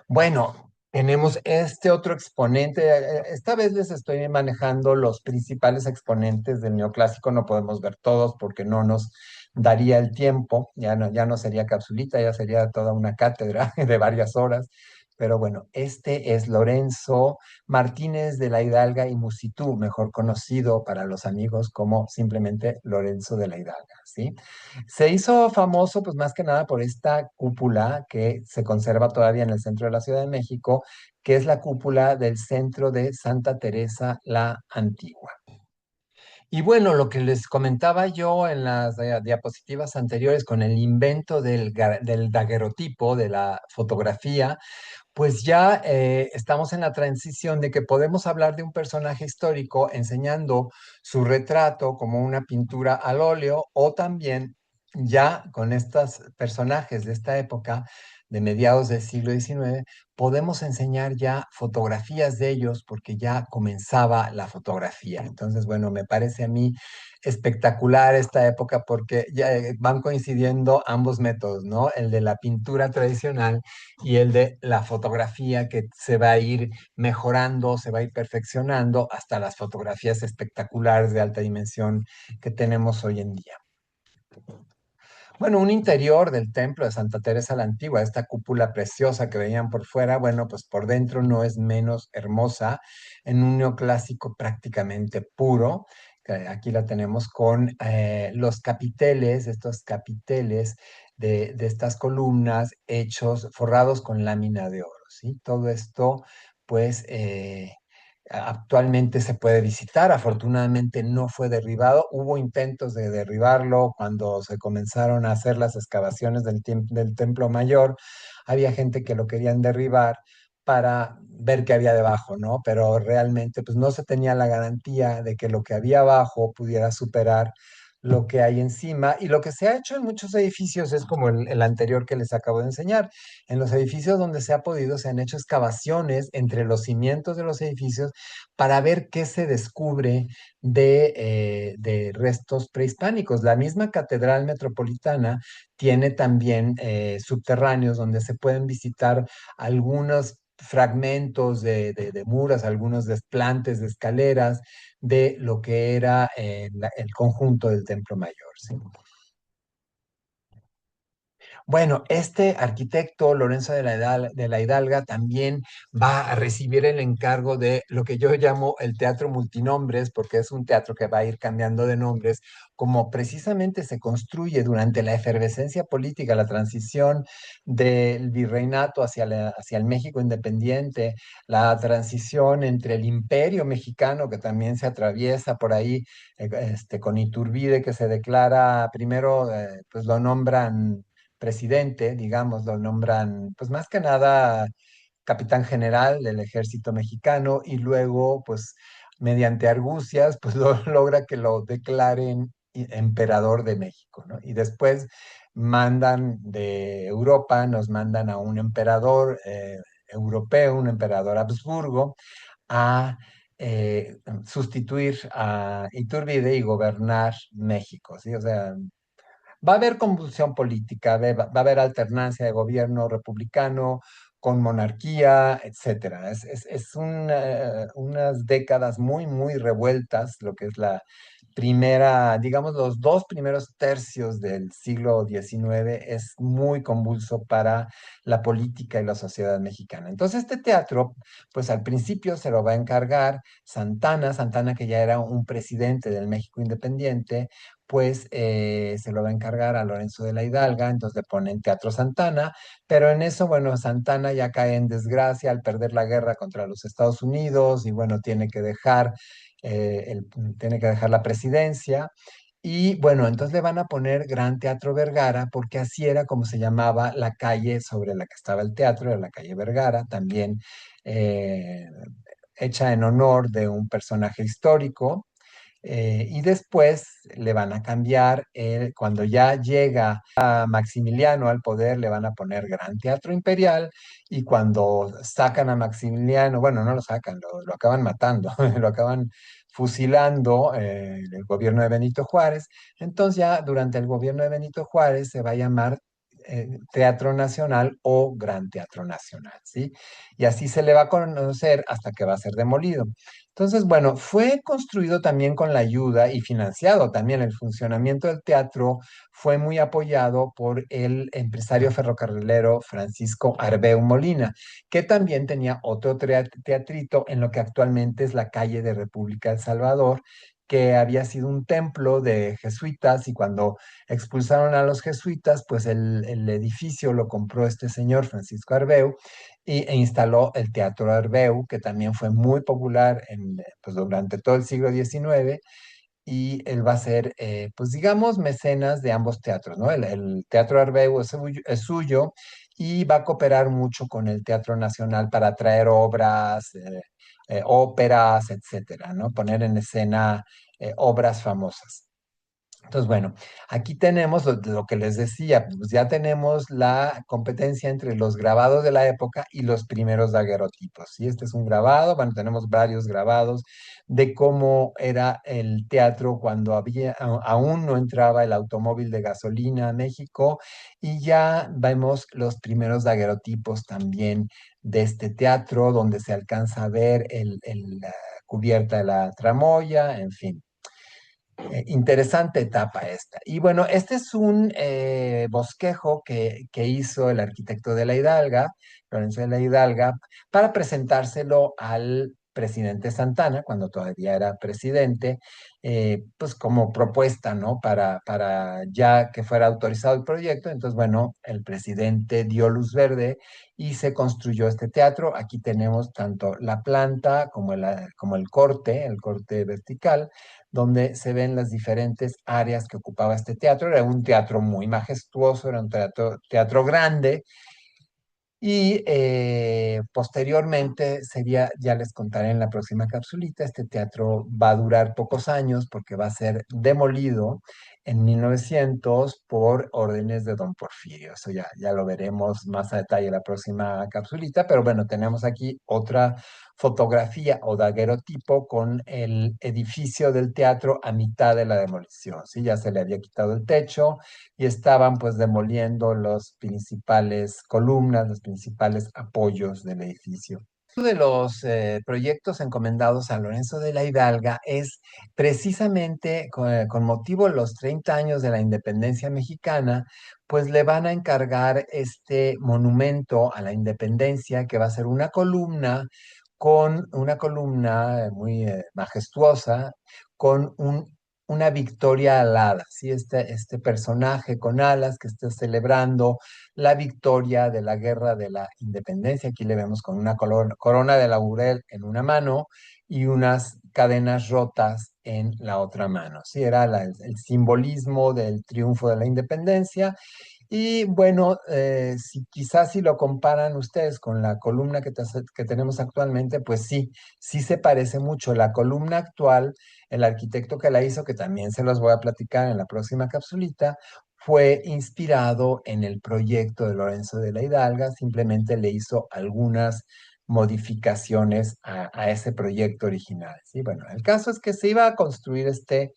Bueno, tenemos este otro exponente. Esta vez les estoy manejando los principales exponentes del neoclásico. No podemos ver todos porque no nos daría el tiempo. Ya no sería capsulita, ya sería toda una cátedra de varias horas. Pero bueno, este es Lorenzo Martínez de la Hidalga y Musitú, mejor conocido para los amigos como simplemente Lorenzo de la Hidalga, ¿sí? Se hizo famoso, pues más que nada por esta cúpula que se conserva todavía en el centro de la Ciudad de México, que es la cúpula del centro de Santa Teresa la Antigua. Y bueno, lo que les comentaba yo en las diapositivas anteriores con el invento del daguerrotipo, de la fotografía, pues ya estamos en la transición de que podemos hablar de un personaje histórico enseñando su retrato como una pintura al óleo o también ya con estos personajes de esta época de mediados del siglo XIX, podemos enseñar ya fotografías de ellos porque ya comenzaba la fotografía. Entonces, bueno, me parece a mí espectacular esta época porque ya van coincidiendo ambos métodos, ¿no? El de la pintura tradicional y el de la fotografía que se va a ir mejorando, se va a ir perfeccionando hasta las fotografías espectaculares de alta dimensión que tenemos hoy en día. Bueno, un interior del templo de Santa Teresa la Antigua, esta cúpula preciosa que veían por fuera, bueno, pues por dentro no es menos hermosa, en un neoclásico prácticamente puro. Que aquí la tenemos con los capiteles, estos capiteles de estas columnas hechos, forrados con lámina de oro, ¿sí? Todo esto, pues, actualmente se puede visitar. Afortunadamente no fue derribado. Hubo intentos de derribarlo cuando se comenzaron a hacer las excavaciones del Templo Mayor. Había gente que lo querían derribar para ver qué había debajo, ¿no? Pero realmente pues no se tenía la garantía de que lo que había abajo pudiera superar lo que hay encima. Y lo que se ha hecho en muchos edificios es como el anterior que les acabo de enseñar. En los edificios donde se ha podido, se han hecho excavaciones entre los cimientos de los edificios para ver qué se descubre de restos prehispánicos. La misma Catedral Metropolitana tiene también subterráneos donde se pueden visitar algunos fragmentos de muros, algunos desplantes de escaleras de lo que era el conjunto del Templo Mayor. ¿Sí? Bueno, este arquitecto, Lorenzo de la Hidalga, también va a recibir el encargo de lo que yo llamo el teatro multinombres, porque es un teatro que va a ir cambiando de nombres, como precisamente se construye durante la efervescencia política, la transición del virreinato hacia el México independiente, la transición entre el imperio mexicano, que también se atraviesa por ahí, con Iturbide, que se declara, primero, pues lo nombran presidente, digamos, lo nombran, pues más que nada capitán general del ejército mexicano y luego, pues mediante argucias, pues logra que lo declaren emperador de México, ¿no? Y después mandan de Europa, nos mandan a un emperador europeo, un emperador Habsburgo, a sustituir a Iturbide y gobernar México, ¿sí? O sea, va a haber convulsión política, va a haber alternancia de gobierno republicano con monarquía, etcétera. Unas décadas muy, muy revueltas, lo que es la primera, digamos, los dos primeros tercios del siglo XIX es muy convulso para la política y la sociedad mexicana. Entonces, este teatro, pues al principio se lo va a encargar Santana que ya era un presidente del México independiente, pues se lo va a encargar a Lorenzo de la Hidalga, entonces le ponen Teatro Santana, pero en eso, bueno, Santana ya cae en desgracia al perder la guerra contra los Estados Unidos y bueno, tiene que dejar la presidencia. Y bueno, entonces le van a poner Gran Teatro Vergara, porque así era como se llamaba la calle sobre la que estaba el teatro, era la calle Vergara, también eh, hecha en honor de un personaje histórico. Y después le van a cambiar, cuando ya llega a Maximiliano al poder, le van a poner Gran Teatro Imperial, y cuando sacan a Maximiliano, bueno, no lo sacan, lo acaban matando, lo acaban fusilando el gobierno de Benito Juárez. Entonces ya durante el gobierno de Benito Juárez se va a llamar Teatro Nacional o Gran Teatro Nacional, ¿sí? Y así se le va a conocer hasta que va a ser demolido. Entonces, bueno, fue construido también con la ayuda y financiado también el funcionamiento del teatro, fue muy apoyado por el empresario ferrocarrilero Francisco Arbeu Molina, que también tenía otro teatrito en lo que actualmente es la calle de República del Salvador, que había sido un templo de jesuitas y cuando expulsaron a los jesuitas, pues el edificio lo compró este señor Francisco Arbeu e instaló el Teatro Arbeu, que también fue muy popular pues, durante todo el siglo XIX, y él va a ser, pues digamos, mecenas de ambos teatros, ¿no? El Teatro Arbeu es suyo y va a cooperar mucho con el Teatro Nacional para traer obras, óperas, etcétera, ¿no? Poner en escena obras famosas. Entonces, bueno, aquí tenemos lo que les decía, pues ya tenemos la competencia entre los grabados de la época y los primeros daguerrotipos. ¿Sí? Este es un grabado, bueno, tenemos varios grabados de cómo era el teatro cuando aún no entraba el automóvil de gasolina a México, y ya vemos los primeros daguerrotipos también de este teatro, donde se alcanza a ver la cubierta de la tramoya, en fin. Interesante etapa esta. Y bueno, este es un bosquejo que hizo el arquitecto de la Hidalga, Lorenzo de la Hidalga, para presentárselo al presidente Santana, cuando todavía era presidente, pues como propuesta, ¿no? Para ya que fuera autorizado el proyecto. Entonces, bueno, el presidente dio luz verde y se construyó este teatro. Aquí tenemos tanto la planta como el corte vertical, donde se ven las diferentes áreas que ocupaba este teatro. Era un teatro muy majestuoso, era un teatro grande, y posteriormente sería, ya les contaré en la próxima capsulita, este teatro va a durar pocos años porque va a ser demolido en 1900 por órdenes de don Porfirio. Eso ya lo veremos más a detalle en la próxima capsulita, pero bueno, tenemos aquí otra fotografía o daguerrotipo con el edificio del teatro a mitad de la demolición. ¿Sí? Ya se le había quitado el techo y estaban pues demoliendo las principales columnas, los principales apoyos del edificio. Uno de los proyectos encomendados a Lorenzo de la Hidalga es precisamente con motivo de los 30 años de la independencia mexicana, pues le van a encargar este monumento a la independencia, que va a ser una columna muy majestuosa, con una victoria alada, ¿sí? Este personaje con alas que está celebrando la victoria de la Guerra de la Independencia. Aquí le vemos con una corona de laurel en una mano y unas cadenas rotas en la otra mano. Sí, era el simbolismo del triunfo de la independencia. Y bueno, si quizás si lo comparan ustedes con la columna que tenemos actualmente, pues sí, sí se parece mucho. La columna actual, el arquitecto que la hizo, que también se los voy a platicar en la próxima capsulita, fue inspirado en el proyecto de Lorenzo de la Hidalga, simplemente le hizo algunas modificaciones a ese proyecto original. Sí, bueno, el caso es que se iba a construir este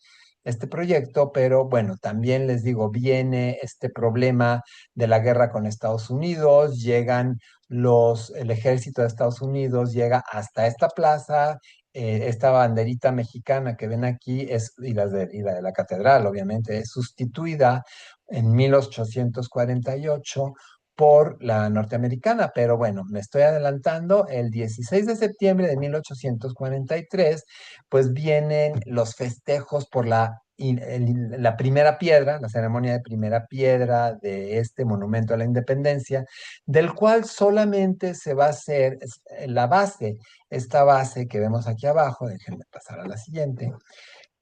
proyecto, pero bueno, también les digo, viene este problema de la guerra con Estados Unidos, el ejército de Estados Unidos llega hasta esta plaza, esta banderita mexicana que ven aquí y la de la catedral, obviamente, es sustituida en 1848 por la norteamericana, pero bueno, me estoy adelantando, el 16 de septiembre de 1843 pues vienen los festejos por la primera piedra, la ceremonia de primera piedra de este monumento a la independencia, del cual solamente se va a hacer la base, esta base que vemos aquí abajo. Déjenme pasar a la siguiente,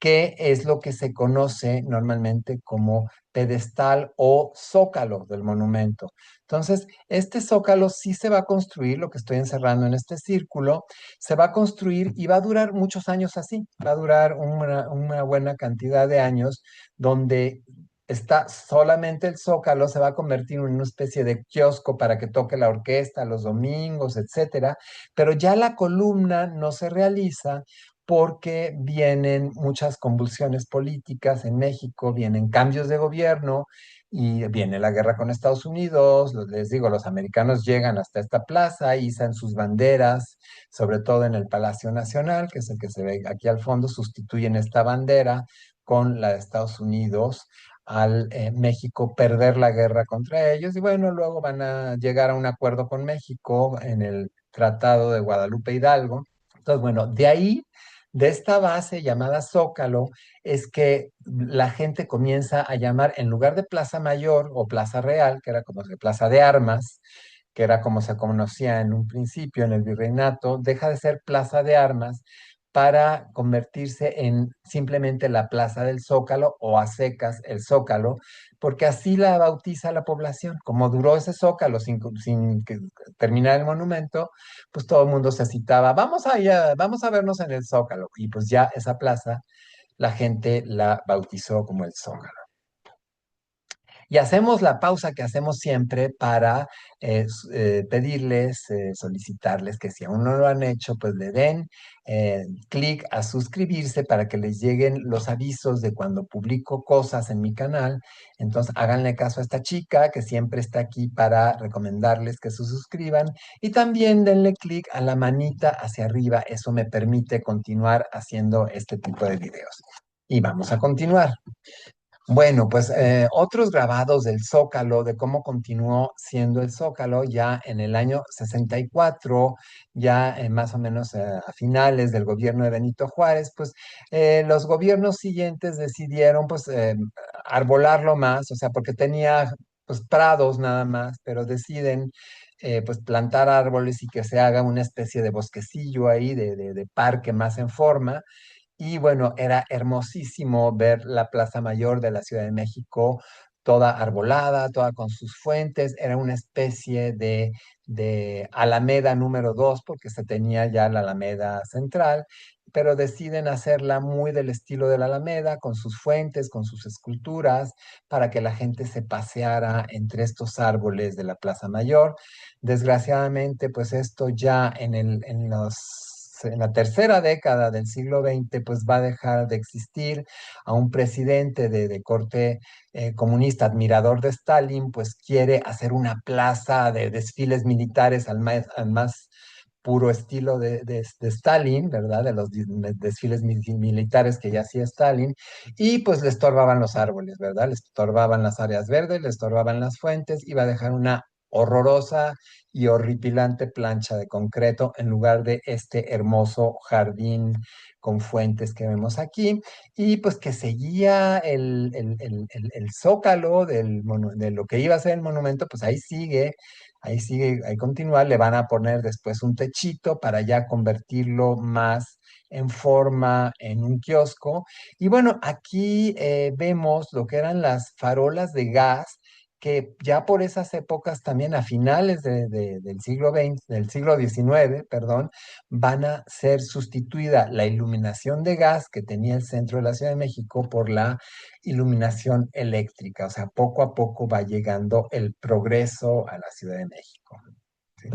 que es lo que se conoce normalmente como pedestal o zócalo del monumento. Entonces, este zócalo sí se va a construir, lo que estoy encerrando en este círculo, se va a construir y va a durar muchos años así, va a durar una buena cantidad de años, donde está solamente el zócalo, se va a convertir en una especie de kiosco para que toque la orquesta los domingos, etcétera, pero ya la columna no se realiza porque vienen muchas convulsiones políticas en México, vienen cambios de gobierno y viene la guerra con Estados Unidos. Les digo, los americanos llegan hasta esta plaza, izan sus banderas, sobre todo en el Palacio Nacional, que es el que se ve aquí al fondo, sustituyen esta bandera con la de Estados Unidos al México perder la guerra contra ellos, y bueno, luego van a llegar a un acuerdo con México en el Tratado de Guadalupe Hidalgo. Entonces, bueno, de ahí, de esta base llamada Zócalo, es que la gente comienza a llamar, en lugar de Plaza Mayor o Plaza Real, que era como que Plaza de Armas, que era como se conocía en un principio en el virreinato, deja de ser Plaza de Armas para convertirse en simplemente la Plaza del Zócalo, o a secas el Zócalo, porque así la bautiza la población. Como duró ese Zócalo sin terminar el monumento, pues todo el mundo se citaba, vamos a vernos en el Zócalo, y pues ya esa plaza la gente la bautizó como el Zócalo. Y hacemos la pausa que hacemos siempre para pedirles, solicitarles que si aún no lo han hecho, pues le den clic a suscribirse para que les lleguen los avisos de cuando publico cosas en mi canal. Entonces, háganle caso a esta chica que siempre está aquí para recomendarles que se suscriban y también denle clic a la manita hacia arriba. Eso me permite continuar haciendo este tipo de videos. Y vamos a continuar. Bueno, pues otros grabados del Zócalo, de cómo continuó siendo el Zócalo ya en el año 64, ya más o menos a finales del gobierno de Benito Juárez, pues los gobiernos siguientes decidieron pues arbolarlo más, o sea, porque tenía pues prados nada más, pero deciden pues plantar árboles y que se haga una especie de bosquecillo ahí, de parque más en forma. Y bueno, era hermosísimo ver la Plaza Mayor de la Ciudad de México, toda arbolada, toda con sus fuentes. Era una especie de Alameda número 2, porque se tenía ya la Alameda Central, pero deciden hacerla muy del estilo de la Alameda, con sus fuentes, con sus esculturas, para que la gente se paseara entre estos árboles de la Plaza Mayor. Desgraciadamente, pues esto ya en la tercera década del siglo XX, pues va a dejar de existir a un presidente de corte comunista, admirador de Stalin, pues quiere hacer una plaza de desfiles militares al más puro estilo de Stalin, ¿verdad? De los desfiles militares que ya hacía Stalin, y pues le estorbaban los árboles, ¿verdad? Le estorbaban las áreas verdes, le estorbaban las fuentes, iba a dejar una horrorosa y horripilante plancha de concreto en lugar de este hermoso jardín con fuentes que vemos aquí, y pues que seguía el zócalo de lo que iba a ser el monumento, pues ahí sigue, ahí continúa, le van a poner después un techito para ya convertirlo más en forma en un kiosco. Y bueno, aquí vemos lo que eran las farolas de gas que ya por esas épocas también a finales del siglo XX, del siglo XIX, perdón, van a ser sustituida la iluminación de gas que tenía el centro de la Ciudad de México por la iluminación eléctrica. O sea, poco a poco va llegando el progreso a la Ciudad de México. ¿Sí?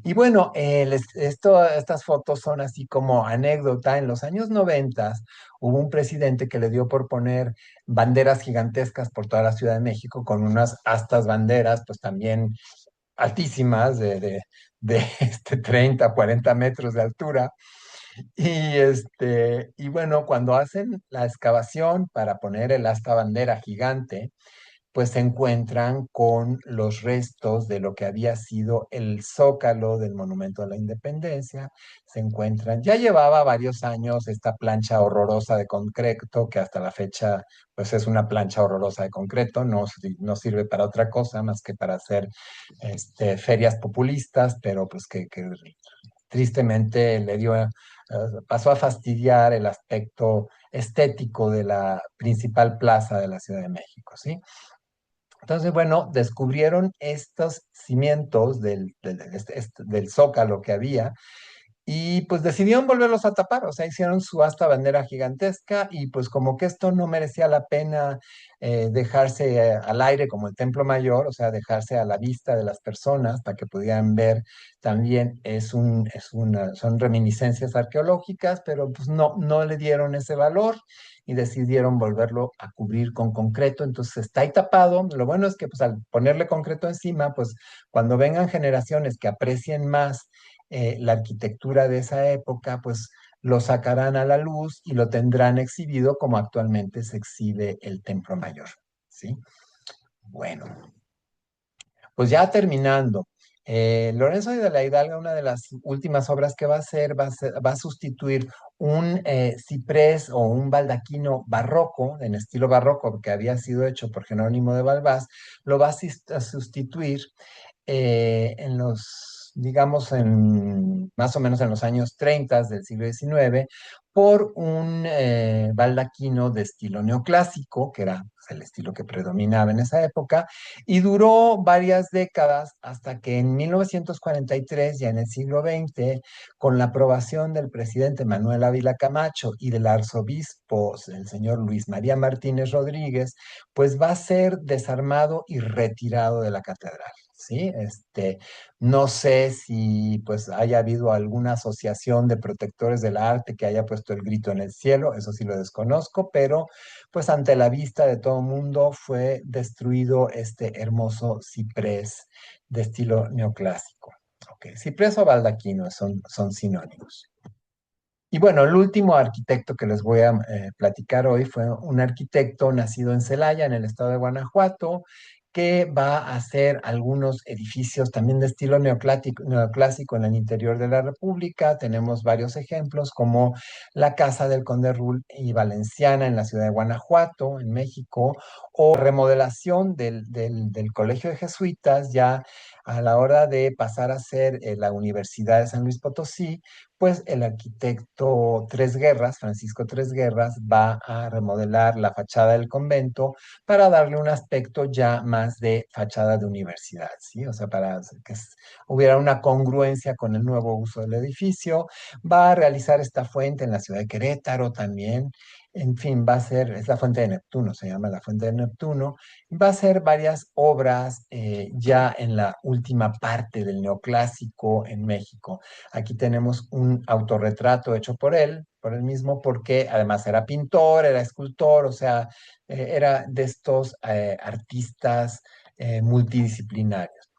Y bueno, estas fotos son así como anécdota. En los años 90 hubo un presidente que le dio por poner banderas gigantescas por toda la Ciudad de México con unas astas banderas, pues también altísimas, de 30, 40 metros de altura. Y bueno, cuando hacen la excavación para poner el asta bandera gigante, pues se encuentran con los restos de lo que había sido el zócalo del Monumento a la Independencia. Se encuentran, ya llevaba varios años esta plancha horrorosa de concreto, que hasta la fecha, pues es una plancha horrorosa de concreto, no sirve para otra cosa más que para hacer ferias populistas, pero pues que tristemente pasó a fastidiar el aspecto estético de la principal plaza de la Ciudad de México, ¿sí? Entonces, bueno, descubrieron estos cimientos del zócalo que había y pues decidieron volverlos a tapar, o sea, hicieron su asta bandera gigantesca y pues como que esto no merecía la pena dejarse al aire como el Templo Mayor, o sea, dejarse a la vista de las personas para que pudieran ver también son reminiscencias arqueológicas, pero pues no le dieron ese valor y decidieron volverlo a cubrir con concreto, entonces está ahí tapado. Lo bueno es que pues al ponerle concreto encima, pues cuando vengan generaciones que aprecien más la arquitectura de esa época, pues lo sacarán a la luz y lo tendrán exhibido como actualmente se exhibe el Templo Mayor, ¿sí? Bueno, pues ya terminando, Lorenzo de la Hidalgo, una de las últimas obras que va a hacer, va a sustituir un ciprés o un baldaquino barroco, en estilo barroco, que había sido hecho por Jerónimo de Balbás, lo va a sustituir digamos, más o menos en los años 30 del siglo XIX, por un baldaquino de estilo neoclásico, que era pues, el estilo que predominaba en esa época, y duró varias décadas hasta que en 1943, ya en el siglo XX, con la aprobación del presidente Manuel Ávila Camacho y del arzobispo, el señor Luis María Martínez Rodríguez, pues va a ser desarmado y retirado de la catedral. ¿Sí? No sé si pues haya habido alguna asociación de protectores del arte que haya puesto el grito en el cielo, eso sí lo desconozco, pero pues ante la vista de todo el mundo fue destruido este hermoso ciprés de estilo neoclásico. Ok, ciprés o baldaquino son sinónimos. Y bueno, el último arquitecto que les voy a platicar hoy fue un arquitecto nacido en Celaya, en el estado de Guanajuato, que va a hacer algunos edificios también de estilo neoclásico en el interior de la República. Tenemos varios ejemplos, como la Casa del Conde Rull y Valenciana en la ciudad de Guanajuato, en México, o remodelación del Colegio de Jesuitas, ya a la hora de pasar a ser la Universidad de San Luis Potosí, pues el arquitecto Tres Guerras, Francisco Tres Guerras, va a remodelar la fachada del convento para darle un aspecto ya más de fachada de universidad, ¿sí? O sea, para que hubiera una congruencia con el nuevo uso del edificio. Va a realizar esta fuente en la ciudad de Querétaro también. En fin, va a ser, es la fuente de Neptuno, se llama la fuente de Neptuno. Va a hacer varias obras ya en la última parte del neoclásico en México. Aquí tenemos un autorretrato hecho por él mismo, porque además era pintor, era escultor, o sea, era de estos artistas multidisciplinarios.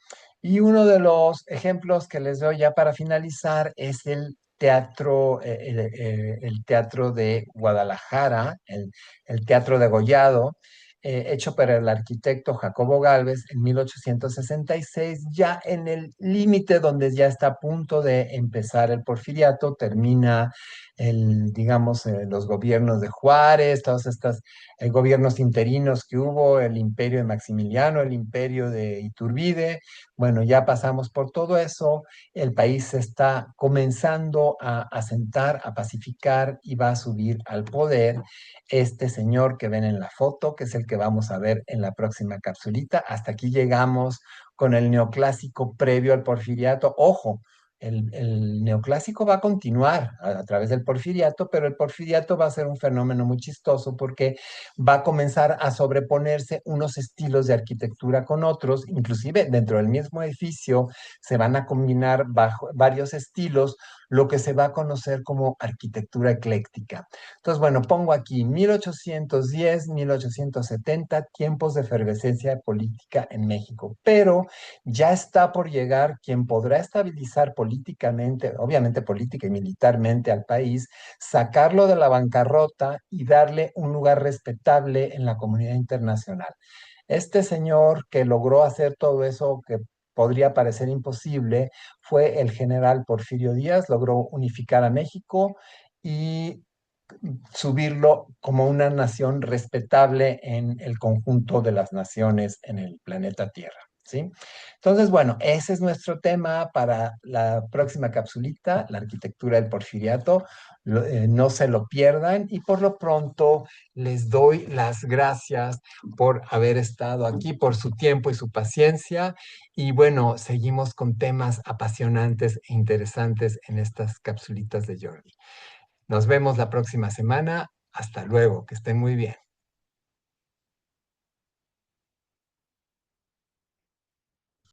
Y uno de los ejemplos que les doy ya para finalizar es el teatro de Guadalajara, el Teatro de Gollado, hecho por el arquitecto Jacobo Gálvez en 1866, ya en el límite donde ya está a punto de empezar el Porfiriato, termina digamos, los gobiernos de Juárez, todos estos gobiernos interinos que hubo, el imperio de Maximiliano, el imperio de Iturbide. Bueno, ya pasamos por todo eso, el país se está comenzando a asentar, a pacificar y va a subir al poder este señor que ven en la foto, que es el que vamos a ver en la próxima capsulita. Hasta aquí llegamos con el neoclásico previo al porfiriato. Ojo, el neoclásico va a continuar a través del porfiriato, pero el porfiriato va a ser un fenómeno muy chistoso porque va a comenzar a sobreponerse unos estilos de arquitectura con otros, inclusive dentro del mismo edificio se van a combinar bajo varios estilos, lo que se va a conocer como arquitectura ecléctica. Entonces, bueno, pongo aquí 1810, 1870, tiempos de efervescencia política en México, pero ya está por llegar quien podrá estabilizar políticamente, obviamente política y militarmente al país, sacarlo de la bancarrota y darle un lugar respetable en la comunidad internacional. Este señor que logró hacer todo eso que podría parecer imposible fue el general Porfirio Díaz, logró unificar a México y subirlo como una nación respetable en el conjunto de las naciones en el planeta Tierra. ¿Sí? Entonces, bueno, ese es nuestro tema para la próxima capsulita, la arquitectura del porfiriato. No se lo pierdan y por lo pronto les doy las gracias por haber estado aquí, por su tiempo y su paciencia. Y bueno, seguimos con temas apasionantes e interesantes en estas capsulitas de Jordi. Nos vemos la próxima semana. Hasta luego, que estén muy bien.